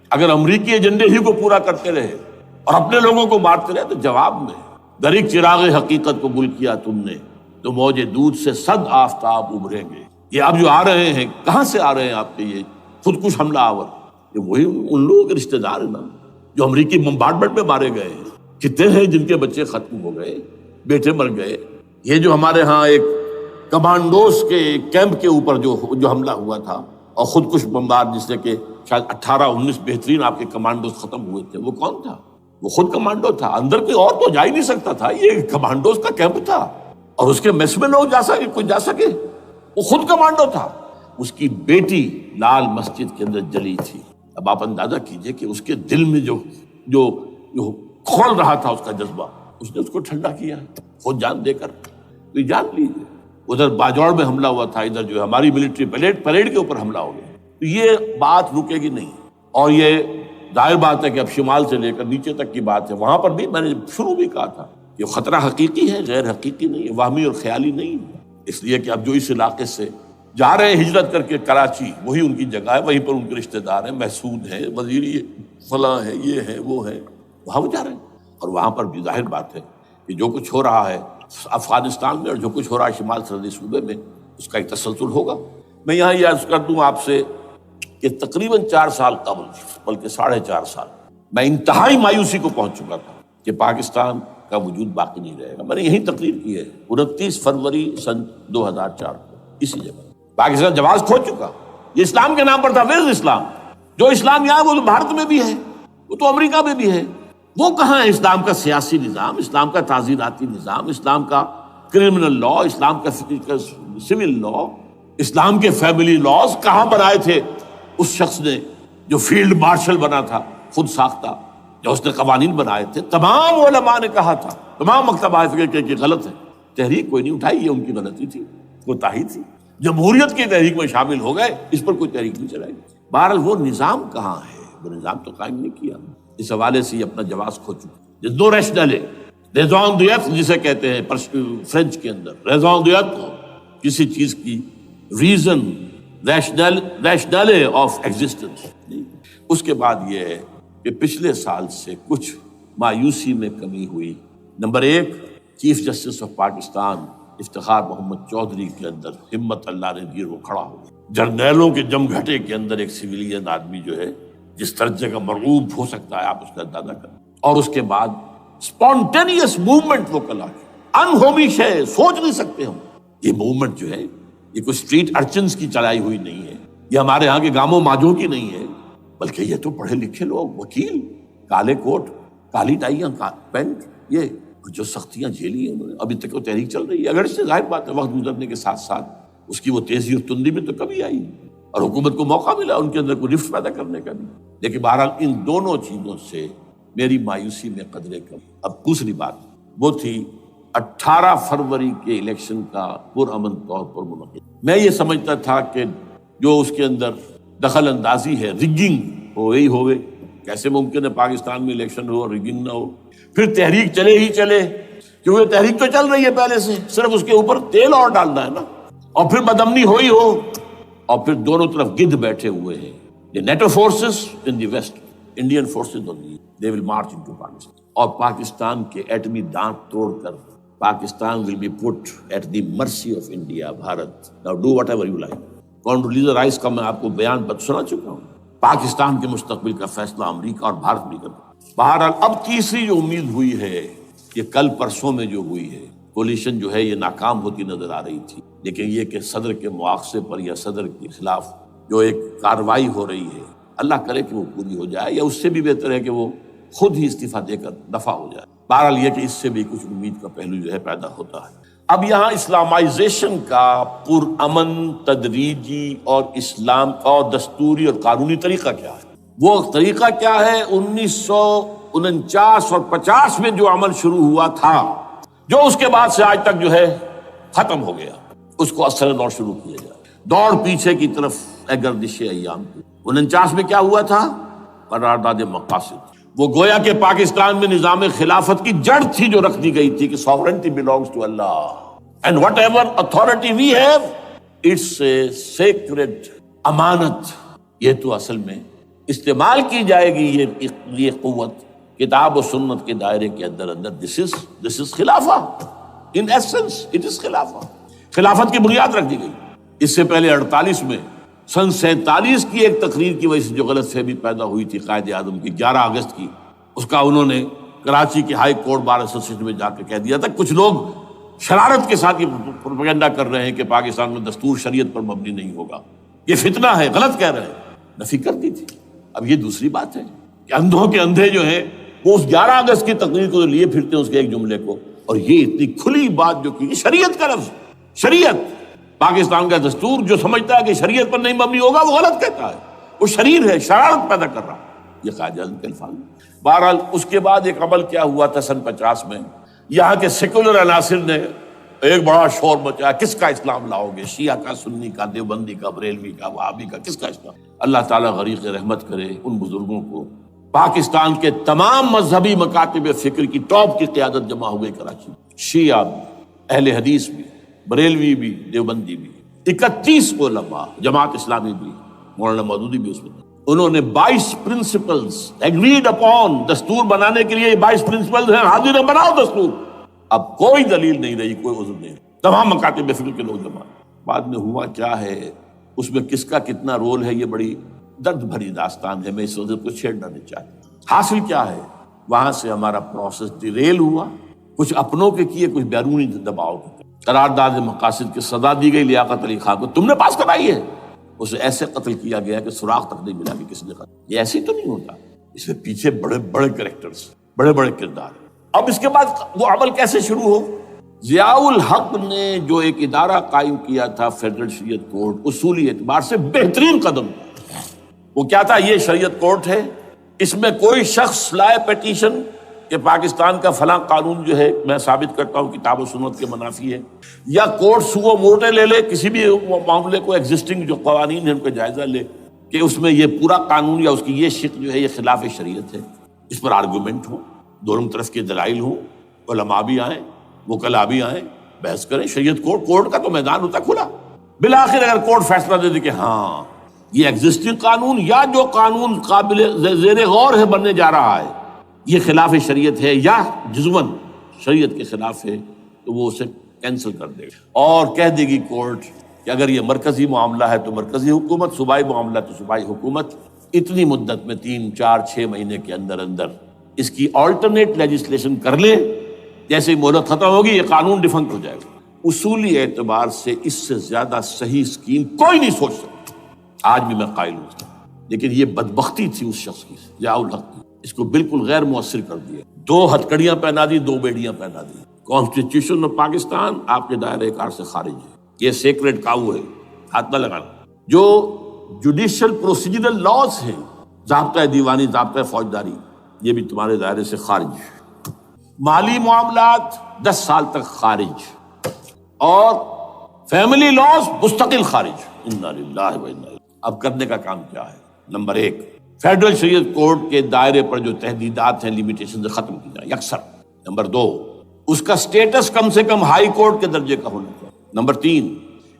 اگر امریکی ایجنڈے ہی کو پورا کرتے رہے اور اپنے لوگوں کو مارتے رہے، تو جواب میں در ایک چراغ حقیقت کو گل کیا تم نے تو موج دودھ سے صد آفتاب ابھریں گے۔ یہ اب جو آ رہے ہیں، کہاں سے آ رہے ہیں آپ کے یہ خودکش حملہ آور؟ یہ وہی ان لوگوں کے رشتہ دار ہیں نا جو امریکی بمبارڈمنٹ میں مارے گئے ہیں، کتنے ہیں جن کے بچے ختم ہو گئے، بیٹے مر گئے۔ یہ جو ہمارے ہاں ایک کمانڈوز کے کیمپ کے اوپر جو حملہ ہوا تھا اور خودکش بمبار، جس سے کہ شاید 18-19 بہترین آپ کے کمانڈوز ختم ہوئے تھے، وہ کون تھا؟ وہ خود کمانڈو تھا، اندر کوئی اور تو جا ہی نہیں سکتا تھا، یہ کمانڈوز کا کیمپ تھا، اور اس کے میس میں لوگ کوئی جا سکے، وہ خود کمانڈو تھا۔ اس کی بیٹی لال مسجد کے اندر جلی تھی۔ اب آپ اندازہ کیجئے کہ اس کے دل میں جو کھول رہا تھا اس کا جذبہ، اس نے اس کو ٹھنڈا کیا خود جان دے کر۔ تو جان لیجیے ادھر باجوڑ میں حملہ ہوا تھا، ادھر جو ہماری ملٹری پریڈ کے اوپر حملہ ہو گیا، تو یہ بات رکے گی نہیں۔ اور یہ ظاہر بات ہے کہ اب شمال سے لے کر نیچے تک کی بات ہے، وہاں پر بھی میں نے شروع بھی کہا تھا یہ خطرہ حقیقی ہے، غیر حقیقی نہیں ہے، وہمی اور خیالی نہیں ہے، اس لیے کہ اب جو اس علاقے سے جا رہے ہیں ہجرت کر کے کراچی، وہی ان کی جگہ ہے، وہیں پر ان کے رشتہ دار ہیں، محسود ہیں، وزیری فلاں ہے، یہ ہے وہ ہے، وہاں وہ جا رہے ہیں۔ اور وہاں پر بھی ظاہر بات ہے کہ جو کچھ ہو رہا ہے افغانستان میں اور جو کچھ ہو رہا ہے شمال سرحدی صوبے میں، اس کا ایک تسلسل ہوگا۔ میں یہاں یہ عرض کر دوں آپ سے کہ تقریباً 4 سال قبل، بلکہ 4.5 سال، میں انتہائی مایوسی کو پہنچ چکا تھا کہ پاکستان کا وجود باقی نہیں رہے گا۔ میں نے یہی تقریر کی ہے 29 فروری سن 2004 کو، اسی جگہ۔ پاکستان جواز کھو چکا، یہ اسلام کے نام پر تھا، ویئر اسلام؟ جو اسلام یہاں وہ تو بھارت میں بھی ہے، وہ تو امریکہ میں بھی ہے، وہ کہاں ہے اسلام کا سیاسی نظام، اسلام کا تعزیراتی نظام، اسلام کا کرمنل لا، اسلام کا سول لا، اسلام کے فیملی لاز کہاں بنائے تھے اس شخص نے جو فیلڈ مارشل بنا تھا خود ساختہ، جو اس نے قوانین بنائے تھے، تمام علماء نے کہا تھا، تمام مکتبہ فکر کہ غلط ہے، تحریک کوئی نہیں اٹھائی، یہ ان کی غلطی تھی، کوتاہی تھی۔ جمہوریت کی تحریک میں شامل ہو گئے، اس پر کوئی تحریک نہیں چلائی۔ بہرحال وہ نظام کہاں ہے؟ وہ نظام تو قائم نہیں کیا۔ اس حوالے سے یہ اپنا جواز کھو چکا۔ دو ریشنل ہے، ریزون دیت جسے کہتے ہیں فرینچ کے اندر، ریزون دیت کسی چیز کی ریزن، ریشنل آف ایگزسٹنس۔ اس کے بعد یہ ہے کہ پچھلے سال سے کچھ مایوسی میں کمی ہوئی۔ نمبر ایک، chief justice of Pakistan Iftikhar Muhammad Chaudhry کے اندر ہمت اللہ نے دی، وہ کھڑا ہو گیا۔ جرنیلوں کے جم گھٹے کے اندر ایک سویلین آدمی جو ہے جس درجے کا مرعوب ہو سکتا ہے آپ اس کا اندازہ کریں۔ اور اس کے بعد اسپونٹینیس موومنٹ وہ کلا ہے، انہومی شے، سوچ نہیں سکتے ہم۔ یہ موومنٹ جو ہے یہ کوئی اسٹریٹ ارچنز کی چلائی ہوئی نہیں ہے، یہ ہمارے ہاں کے گاموں ماجوں کی نہیں ہے، بلکہ یہ تو پڑھے لکھے لوگ، وکیل، کالے کوٹ، کالی ٹائیاں، پینٹ، یہ جو سختیاں جھیلی ہیں انہوں نے، ابھی تک وہ تحریک چل رہی ہے۔ اگر اس سے ظاہر بات ہے وقت گزرنے کے ساتھ ساتھ اس کی وہ تیزی اور تندی میں تو کمی آئی، اور حکومت کو موقع ملا ان کے اندر کوئی رفت پیدا کرنے کا بھی۔ لیکن بہرحال ان دونوں چیزوں سے میری مایوسی میں قدرے کم۔ اب دوسری بات وہ تھی 18 فروری کے الیکشن کا پرامن طور پر منعقد۔ میں یہ سمجھتا تھا کہ جو اس کے اندر دخل اندازی ہے، ریگنگ ہو گئی ہوئے، کیسے ممکن ہے پاکستان میں الیکشن ہو اور ریگنگ نہ ہو؟ پھر تحریک چلے ہی چلے، کیونکہ تحریک تو چل رہی ہے پہلے سے، صرف اس کے اوپر تیل اور ڈالنا ہے نا، اور پھر بدامنی ہوئی ہو، اور پھر دونوں طرف گدھ بیٹھے ہوئے ہیں، the NATO forces in the west, Indian forces on the east, they will march into Pakistan، اور پاکستان کے ایٹمی دانت توڑ کر Pakistan will be put at the mercy of India، بھارت۔ Now do whatever you like۔ Condoleezza Rice کا میں آپ کو بیان سنا چکا ہوں۔ پاکستان کے مستقبل کا فیصلہ امریکہ اور بھارت بھی کرتا۔ بہرحال اب تیسری جو امید ہوئی ہے کہ کل پرسوں میں جو ہوئی ہے، کولیشن جو ہے یہ ناکام ہوتی نظر آ رہی تھی، لیکن یہ کہ صدر کے مواخذے پر یا صدر کے خلاف جو ایک کارروائی ہو رہی ہے، اللہ کرے کہ وہ پوری ہو جائے، یا اس سے بھی بہتر ہے کہ وہ خود ہی استعفیٰ دے کر دفع ہو جائے۔ بہرحال یہ کہ اس سے بھی کچھ امید کا پہلو جو ہے پیدا ہوتا ہے۔ اب یہاں اسلامائزیشن کا پرامن، تدریجی اور اسلام اور دستوری اور قانونی طریقہ کیا ہے؟ وہ طریقہ کیا ہے؟ 1949 اور 50 میں جو عمل شروع ہوا تھا، جو اس کے بعد سے آج تک جو ہے ختم ہو گیا، اس کو اثر نو شروع کیا جائے۔ دوڑ پیچھے کی طرف ہے گردش ایام کی۔ 49 میں کیا ہوا تھا؟ قرارداد مقاصد۔ وہ گویا کہ پاکستان میں نظام خلافت کی جڑ تھی جو رکھ دی گئی تھی کہ sovereignty belongs to Allah and whatever authority we have it's a sacred امانت۔ یہ تو اصل میں استعمال کی جائے گی یہ قوت کتاب و سنت کے دائرے کے اندر this is خلافہ، in essence it is خلافہ۔ خلافت کی بنیاد رکھ دی گئی۔ اس سے پہلے 48 میں سن 47 کی ایک تقریر کی وجہ سے جو غلط فہمی پیدا ہوئی تھی قائد اعظم کی 11 اگست کی، اس کا انہوں نے کراچی کی ہائی کورٹ بار ایسوسیشن میں جا کے کہہ دیا تھا۔ کچھ لوگ شرارت کے ساتھ یہ پروپیگنڈا کر رہے ہیں کہ پاکستان میں دستور شریعت پر مبنی نہیں ہوگا، یہ فتنہ ہے، غلط کہہ رہے ہیں، نفی کر دی تھی۔ اب یہ دوسری بات ہے کہ اندھوں کے اندھے جو ہیں وہ اس 11 اگست کی تقریر کو لیے پھرتے ہیں، اس کے ایک جملے کو، اور یہ اتنی کھلی بات جو کی شریعت کا لفظ، شریعت پاکستان کا دستور جو سمجھتا ہے کہ شریعت پر نہیں مبنی ہوگا وہ غلط کہتا ہے، وہ شریر ہے، شرارت پیدا کر رہا، یہ قائد اعظم کے الفاظ۔ بہرحال اس کے بعد ایک عمل کیا ہوا تھا سن 50 میں، یہاں کے سیکولر عناصر نے ایک بڑا شور مچایا، کس کا اسلام لاؤ گے؟ شیعہ کا، سنی کا، دیوبندی کا، بریلوی کا، وہابی کا، کس کا اسلام؟ اللہ تعالیٰ غریق رحمت کرے ان بزرگوں کو۔ پاکستان کے تمام مذہبی مکاتب فکر کی ٹاپ کی قیادت جمع ہو گئی کراچی میں، شیعہ بھی، اہل حدیث بھی، بریلوی بھی، دیوبندی بھی، 31 علماء، جماعت اسلامی بھی، مولانا مودودی بھی اس میں۔ انہوں نے 22 پرنسپلز ایگریڈ اپون، دستور بنانے کے لیے 22 پرنسپلز ہیں، حاضر بناؤ دستور۔ اب کوئی دلیل نہیں رہی، کوئی عذر نہیں، تمام مکاتب فکر کے لوگ جمع۔ بعد میں ہوا کیا ہے، اس میں کس کا کتنا رول ہے، یہ بڑی درد بھری داستان ہے، میں اس وجہ کو چھیڑنا نہیں چاہتا۔ حاصل کیا ہے، وہاں سے ہمارا پروسیس ڈیریل ہوا، کچھ اپنوں کے کیے، کچھ بیرونی دباؤ کے۔ قرارداد مقاصد کی سزا دی گئی لیاقت علی خان کو، تم نے پاس کرائی ہے، اسے ایسے قتل کیا گیا کہ سراغ تک نہیں ملا کہ کس نے قتل۔ یہ ایسے تو نہیں ہوتا، اس میں پیچھے بڑے بڑے کریکٹرز، بڑے بڑے کردار۔ اب اس کے بعد وہ عمل کیسے شروع ہو؟ ضیاء الحق نے جو ایک ادارہ قائم کیا تھا فیڈرل شریعت کورٹ، اصولی اعتبار سے بہترین قدم تھا۔ وہ کیا تھا؟ یہ شریعت کورٹ ہے، اس میں کوئی شخص لائے پیٹیشن کہ پاکستان کا فلاں قانون جو ہے میں ثابت کرتا ہوں کتاب و سنت کے منافی ہے، یا کورٹ سو موٹے لے لے کسی بھی معاملے کو، ایگزسٹنگ جو قوانین ہیں ان کا جائزہ لے کہ اس میں یہ پورا قانون یا اس کی یہ شق جو ہے یہ خلاف شریعت ہے، اس پر آرگومنٹ ہو، دونوں طرف کے دلائل ہوں، علماء بھی آئیں، وکلاء بھی آئیں، بحث کریں۔ شریعت کورٹ کا تو میدان ہوتا کھلا۔ بالآخر اگر کورٹ فیصلہ دے دے کہ ہاں یہ ایگزسٹنگ قانون یا جو قانون قابل زیر غور ہے بننے جا رہا ہے یہ خلاف شریعت ہے یا جزون شریعت کے خلاف ہے، تو وہ اسے کینسل کر دے گا اور کہہ دے گی کورٹ کہ اگر یہ مرکزی معاملہ ہے تو مرکزی حکومت، صوبائی معاملہ تو صوبائی حکومت، اتنی مدت میں 3 4 6 مہینے کے اندر اندر اس کی آلٹرنیٹ لیجسلیشن کر لے، جیسے ہی مہلت ختم ہوگی یہ قانون ڈیفنکٹ ہو جائے گا۔ اصولی اعتبار سے اس سے زیادہ صحیح اسکیم کوئی نہیں سوچ سکتا، آج بھی میں قائل ہوں، لیکن یہ بدبختی تھی اس شخص کی، ضیاء الحق کی، اس کو بالکل غیر مؤثر کر دیا، 2 ہتھکڑیاں پہنا دی، 2 بیڑیاں پہنا دی۔ کانسٹیٹیوشن آف پاکستان آپ کے دائرۂ کار سے خارج ہے، یہ سیکریٹ کاؤ ہے، ہاتھ نہ لگانا۔ جو جوڈیشل پروسیجرل لاز ہیں، ضابطۂ دیوانی، ضابطۂ فوجداری، یہ بھی تمہارے دائرے سے خارج ہے۔ مالی معاملات 10 سال تک خارج، اور فیملی لاز مستقل خارج۔ انا للہ و انا الیہ۔ اب کرنے کا کام کیا ہے؟ نمبر 1، فیڈرل شریعت کورٹ کے دائرے پر جو تحدیدات ہیں، لیمیٹیشن ختم کی جائیں یکسر۔ نمبر 2، اس کا سٹیٹس کم سے کم ہائی کورٹ کے درجے کا ہونا چاہیے۔ نمبر 3،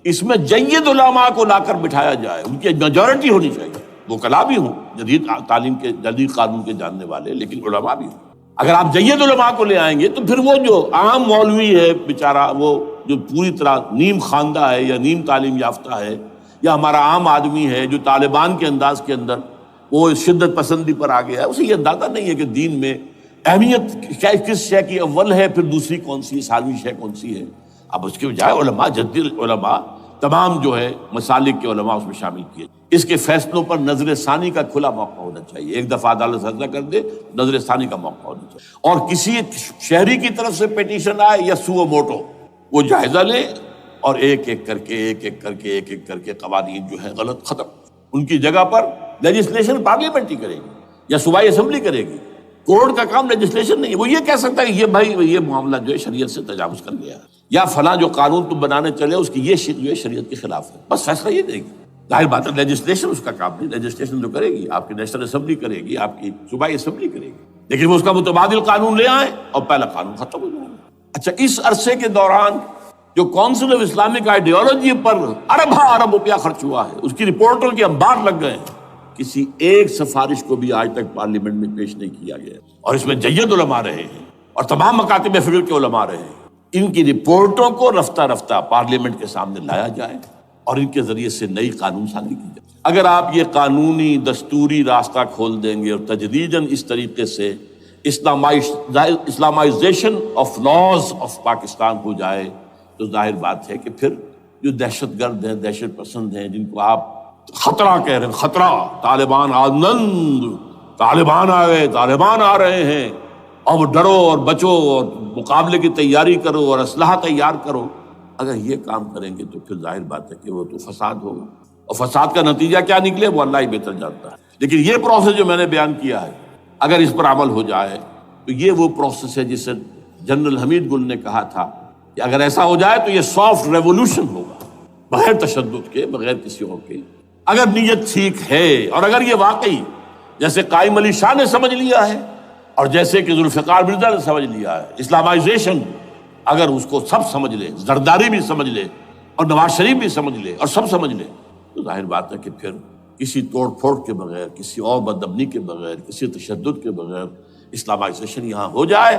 اس میں جید علماء کو لا کر بٹھایا جائے، ان کی میجورٹی ہونی چاہیے، وکلاء بھی ہوں، جدید تعلیم کے، جدید قانون کے جاننے والے، لیکن علماء بھی ہوں۔ اگر آپ جید علماء کو لے آئیں گے تو پھر وہ جو عام مولوی ہے بیچارہ، وہ جو پوری طرح نیم خواندہ ہے یا نیم تعلیم یافتہ ہے، یا ہمارا عام آدمی ہے جو طالبان کے انداز کے اندر وہ شدت پسندی پر آ گیا ہے، اسے یہ اندازہ نہیں ہے کہ دین میں اہمیت کس شے کی اول ہے، پھر دوسری کون سی، ثانوی شے کون سی ہے۔ اب اس کے بجائے علماء، جدید علماء، تمام جو ہے مسالک کے علماء اس میں شامل کیے، اس کے فیصلوں پر نظر ثانی کا کھلا موقع ہونا چاہیے۔ ایک دفعہ عدالت فیصلہ کر دے، نظر ثانی کا موقع ہونا چاہیے، اور کسی شہری کی طرف سے پیٹیشن آئے یا سو موٹو، وہ جائزہ لے اور ایک ایک کر کے قوانین جو ہے غلط ختم، ان کی جگہ پر لیجسلیشن پارلیمنٹ ہی کرے گی یا صوبائی اسمبلی کرے گی۔ کورٹ کا کام لیجسلیشن نہیں ہے، وہ یہ کہہ سکتا ہے کہ یہ بھائی یہ معاملہ جو ہے شریعت سے تجاوز کر گیا ہے، یا فلاں جو قانون تم بنانے چلے اس کی یہ شق جو ہے شریعت کے خلاف ہے، بس فیصلہ یہ دے گی۔ ظاہر بات ہے لیجسلیشن اس کا کام نہیں، لیجسلیشن جو کرے گی آپ کی نیشنل اسمبلی کرے گی، آپ کی صوبائی اسمبلی کرے گی، لیکن وہ اس کا متبادل قانون لے آئیں اور پہلا قانون ختم ہو جائے گا۔ اچھا، اس عرصے کے دوران جو کونسل آف اسلامک آئیڈیالوجی پر ارب روپیہ خرچ ہوا ہے، اس کی رپورٹوں کے انبار لگ گئے ہیں، کسی ایک سفارش کو بھی آج تک پارلیمنٹ میں پیش نہیں کیا گیا، اور اس میں جید علماء رہے ہیں اور تمام مکاتب فکر کے علماء رہے ہیں۔ ان کی رپورٹوں کو رفتہ رفتہ پارلیمنٹ کے سامنے لایا جائے اور ان کے ذریعے سے نئی قانون سازی کی جائے۔ اگر آپ یہ قانونی دستوری راستہ کھول دیں گے اور تجدیداً اس طریقے سے Islamisation of laws of Pakistan ہو جائے تو ظاہر بات ہے کہ پھر جو دہشت گرد ہیں، دہشت پسند ہیں، جن کو آپ خطرہ کہہ رہے ہیں، خطرہ، طالبان آنند، طالبان آ گئے، طالبان آ رہے ہیں، اب ڈرو اور بچو اور مقابلے کی تیاری کرو اور اسلحہ تیار کرو، اگر یہ کام کریں گے تو پھر ظاہر بات ہے کہ وہ تو فساد ہوگا، اور فساد کا نتیجہ کیا نکلے وہ اللہ ہی بہتر جانتا ہے۔ لیکن یہ پروسیس جو میں نے بیان کیا ہے، اگر اس پر عمل ہو جائے تو یہ وہ پروسیس ہے جسے جنرل حمید گل نے کہا تھا کہ اگر ایسا ہو جائے تو یہ سافٹ ریولوشن ہوگا، بغیر تشدد کے، بغیر کسی اور کے، اگر نیت ٹھیک ہے، اور اگر یہ واقعی جیسے قائم علی شاہ نے سمجھ لیا ہے اور جیسے کہ ذوالفقار مرزا نے سمجھ لیا ہے، اسلامائزیشن اگر اس کو سب سمجھ لے، زرداری بھی سمجھ لے اور نواز شریف بھی سمجھ لے اور سب سمجھ لے، تو ظاہر بات ہے کہ پھر کسی توڑ پھوڑ کے بغیر، کسی اور بدامنی کے بغیر، کسی تشدد کے بغیر اسلامائزیشن یہاں ہو جائے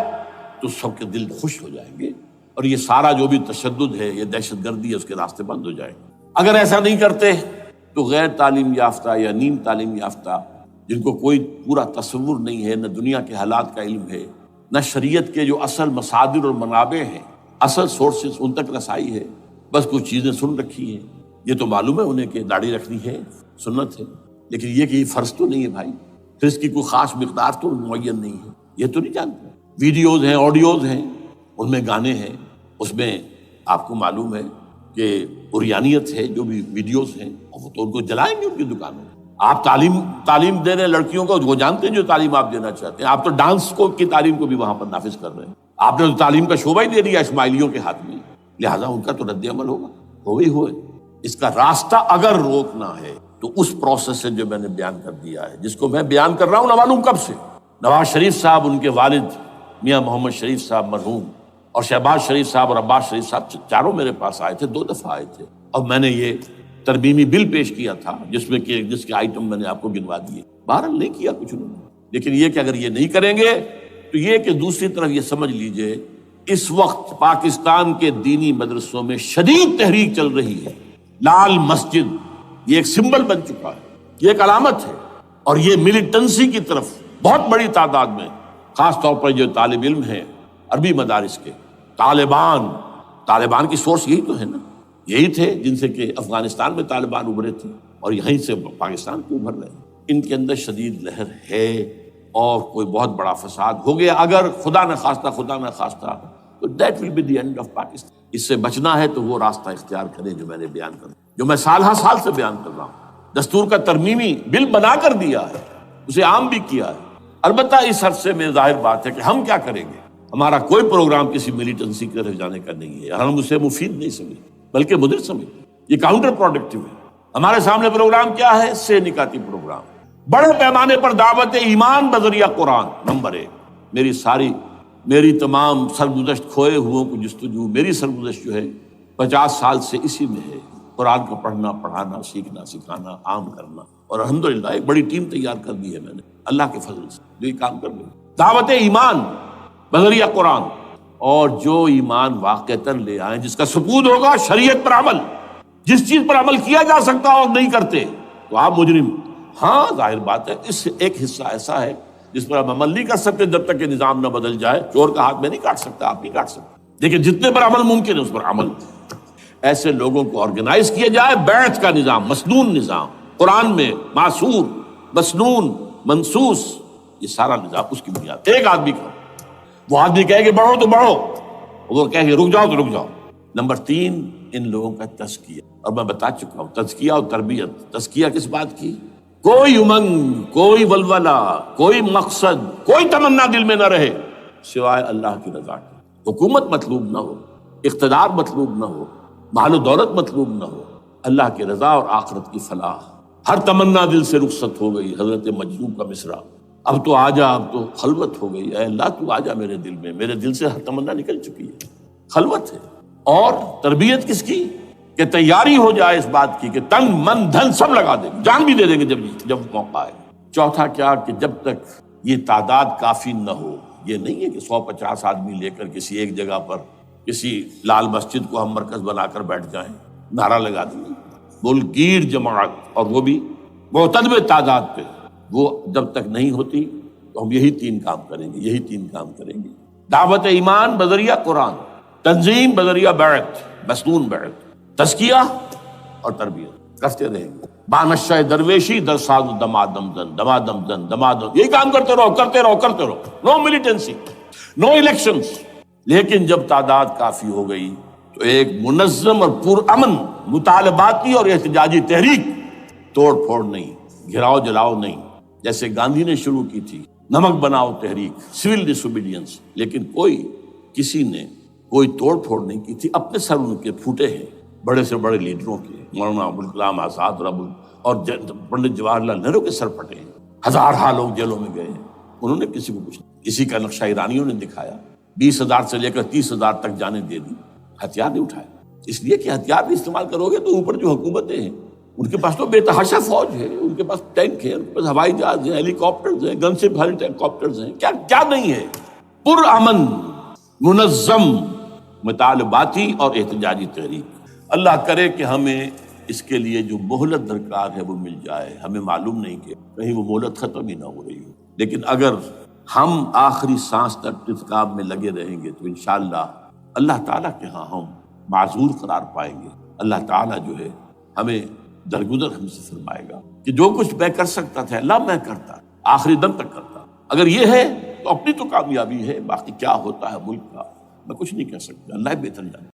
تو سب کے دل خوش ہو جائیں گے، اور یہ سارا جو بھی تشدد ہے، یہ دہشت گردی ہے، اس کے راستے بند ہو جائیں گے۔ اگر ایسا نہیں کرتے تو غیر تعلیم یافتہ یا نیم تعلیم یافتہ، جن کو کوئی پورا تصور نہیں ہے، نہ دنیا کے حالات کا علم ہے، نہ شریعت کے جو اصل مصادر اور منابع ہیں، اصل سورسز، ان تک رسائی ہے، بس کچھ چیزیں سن رکھی ہیں۔ یہ تو معلوم ہے انہیں کہ داڑھی رکھنی ہے، سنت ہے، لیکن یہ کہ یہ فرض تو نہیں ہے بھائی، پھر اس کی کوئی خاص مقدار تو معین نہیں ہے، یہ تو نہیں جانتے۔ ویڈیوز ہیں، آڈیوز ہیں، ان میں گانے ہیں، اس میں آپ کو معلوم ہے کہ عریانیت ہے، جو بھی ویڈیوز ہیں، وہ تو ان کو جلائیں گے ان کی دکانوں میں۔ آپ تعلیم دے رہے ہیں لڑکیوں کو، وہ جانتے ہیں جو تعلیم آپ دینا چاہتے ہیں. آپ تو ڈانس کی تعلیم کو بھی وہاں پر نافذ کر رہے ہیں. آپ نے تو تعلیم کا شعبہ ہی دے دیا اسماعیلیوں کے ہاتھ میں، لہٰذا ان کا تو رد عمل ہوگا، ہوئے. اس کا راستہ اگر روکنا ہے تو اس پروسیس سے جو میں نے بیان کر دیا ہے، جس کو میں بیان کر رہا ہوں نہ معلوم کب سے. نواز شریف صاحب، ان کے والد میاں محمد شریف صاحب مرحوم، اور شہباز شریف صاحب اور عباس شریف صاحب چاروں میرے پاس آئے تھے، 2 دفعہ آئے تھے، اور میں نے یہ ترمیمی بل پیش کیا تھا جس کے آئٹم میں نے آپ کو گنوا دیے. بہرحال نہیں کیا کچھ انہوں نے، لیکن یہ کہ اگر یہ نہیں کریں گے تو یہ کہ دوسری طرف یہ سمجھ لیجئے اس وقت پاکستان کے دینی مدرسوں میں شدید تحریک چل رہی ہے. لال مسجد یہ ایک سمبل بن چکا ہے، یہ ایک علامت ہے، اور یہ ملیٹنسی کی طرف بہت بڑی تعداد میں، خاص طور پر جو طالب علم ہیں عربی مدارس کے، طالبان کی سورس یہی تو ہے نا، یہی تھے جن سے کہ افغانستان میں طالبان ابھرے تھے اور یہیں سے پاکستان کو ابھر رہے ہیں. ان کے اندر شدید لہر ہے، اور کوئی بہت بڑا فساد ہو گیا اگر خدا نہ خواستہ تو that will be the end of Pakistan. اس سے بچنا ہے تو وہ راستہ اختیار کریں جو میں نے بیان کر، جو میں سال سے بیان کر رہا ہوں. دستور کا ترمیمی بل بنا کر دیا ہے، اسے عام بھی کیا ہے. البتہ اس عرصے میں ظاہر بات ہے کہ ہم کیا کریں گے. ہمارا کوئی پروگرام کسی ملیٹنسی کی طرف جانے کا نہیں ہے، ہم اسے مفید نہیں سمجھتے بلکہ مضر سمجھتے. یہ کاؤنٹر پروڈکٹیو ہے. ہمارے سامنے پروگرام کیا ہے؟ سے نکاتی پروگرام، بڑے پیمانے پر دعوت ایمان بذریعہ قرآن. نمبر 1، میری تمام سرگزشت کھوئے ہوئوں کو جستجو، میری سرگزشت جو ہے 50 سال سے اسی میں ہے، قرآن کو پڑھنا، پڑھانا، سیکھنا، سکھانا، عام کرنا. اور الحمدللہ ایک بڑی ٹیم تیار کر دی ہے میں نے اللہ کے فضل سے، جو یہ کام کر رہی ہے. دعوت ایمان بذریعہ قرآن، اور جو ایمان واقعتاً لے آئیں، جس کا ثبوت ہوگا شریعت پر عمل، جس چیز پر عمل کیا جا سکتا اور نہیں کرتے تو آپ مجرم. ہاں ظاہر بات ہے اس سے ایک حصہ ایسا ہے جس پر آپ عمل نہیں کر سکتے جب تک کہ نظام نہ بدل جائے. چور کا ہاتھ میں نہیں کاٹ سکتا، آپ نہیں کاٹ سکتے، لیکن جتنے پر عمل ممکن ہے اس پر عمل. ایسے لوگوں کو آرگنائز کیا جائے. بیعت کا نظام، مسنون نظام، قرآن میں معصور، مسنون، منصوص، یہ سارا نظام اس کی بنیاد. ایک آدمی کا، وہ آدمی کہے کہ بڑھو تو بڑھو، وہ کہے کہ رک جاؤ تو رک جاؤ. نمبر 3، ان لوگوں کا تزکیہ. اور میں بتا چکا ہوں تزکیہ اور تربیت. تزکیہ کس بات کی؟ کوئی امنگ، کوئی ولولہ، کوئی مقصد، کوئی تمنا دل میں نہ رہے سوائے اللہ کی رضا کی. حکومت مطلوب نہ ہو، اقتدار مطلوب نہ ہو، مال و دولت مطلوب نہ ہو، اللہ کی رضا اور آخرت کی فلاح. ہر تمنا دل سے رخصت ہو گئی. حضرت مجذوب کا مصرع، اب تو آ جا، اب تو خلوت ہو گئی، اے اللہ تو آ جا میرے دل میں، میرے دل سے ہر تمنا نکل چکی ہے، خلوت ہے. اور تربیت کس کی؟ کہ تیاری ہو جائے اس بات کی کہ تن من دھن سب لگا دیں گے، جان بھی دے دیں گے جب موقع آئے. چوتھا کیا؟ کہ جب تک یہ تعداد کافی نہ ہو، یہ نہیں ہے کہ 150 آدمی لے کر کسی ایک جگہ پر کسی لال مسجد کو ہم مرکز بنا کر بیٹھ جائیں، نعرہ لگا دیں. ملک گیر جماعت، اور وہ بھی معتدل تعداد پہ، وہ جب تک نہیں ہوتی تو ہم یہی 3 کام کریں گے. دعوت ایمان بذریعہ قرآن، تنظیم بذریعہ بیعت، مسنون بیعت، تزکیہ اور تربیت کرتے رہیں گے. بانشہ درویشی در ساز دمادم زن، یہی کام کرتے رہو. نو ملیٹنسی، نو الیکشنز. لیکن جب تعداد کافی ہو گئی تو ایک منظم اور پرامن مطالباتی اور احتجاجی تحریک، توڑ پھوڑ نہیں، گھراؤ جلاؤ نہیں، جیسے گاندھی نے شروع کی تھی، نمک بناؤ تحریک، سول ڈس اوبیڈینس. لیکن کسی نے کوئی توڑ پھوڑ نہیں کی تھی. اپنے سر ان کے پھوٹے ہیں بڑے سے بڑے لیڈروں کے، مولانا ابوالکلام آزاد اور پنڈت جواہر لال نہرو کے سر پھٹے ہیں. ہزارہ لوگ جیلوں میں گئے ہیں، انہوں نے کسی کو کچھ نہیں. اسی کا نقشہ ایرانیوں نے دکھایا، 20,000 سے لے کر 30,000 تک جانیں دے دی، ہتھیار نہیں اٹھائے. اس لیے کہ ہتھیار بھی استعمال کرو گے تو اوپر جو حکومتیں ہیں ان کے پاس تو بے تحاشا فوج ہے، ان کے پاس ٹینک ہے، ان کے پاس ہوائی جہاز ہیں، ہیلی کاپٹرز ہیں، گن سے بھرے ہیلی کاپٹرز ہیں. کیا نہیں ہے؟ پرامن، منظم، مطالباتی اور احتجاجی تحریک. اللہ کرے کہ ہمیں اس کے لیے جو مہلت درکار ہے وہ مل جائے. ہمیں معلوم نہیں کہ کہیں وہ مہلت ختم ہی نہ ہو رہی ہو، لیکن اگر ہم آخری سانس تک اس کام میں لگے رہیں گے تو انشاءاللہ اللہ تعالیٰ کے ہاں ہم معذور قرار پائیں گے. اللہ تعالیٰ جو ہے ہمیں درگزر ہم سے فرمائے گا کہ جو کچھ میں کر سکتا تھا اللہ میں کرتا، آخری دم تک کرتا. اگر یہ ہے تو اپنی تو کامیابی ہے، باقی کیا ہوتا ہے ملک کا میں کچھ نہیں کہہ سکتا، اللہ بہتر جانے.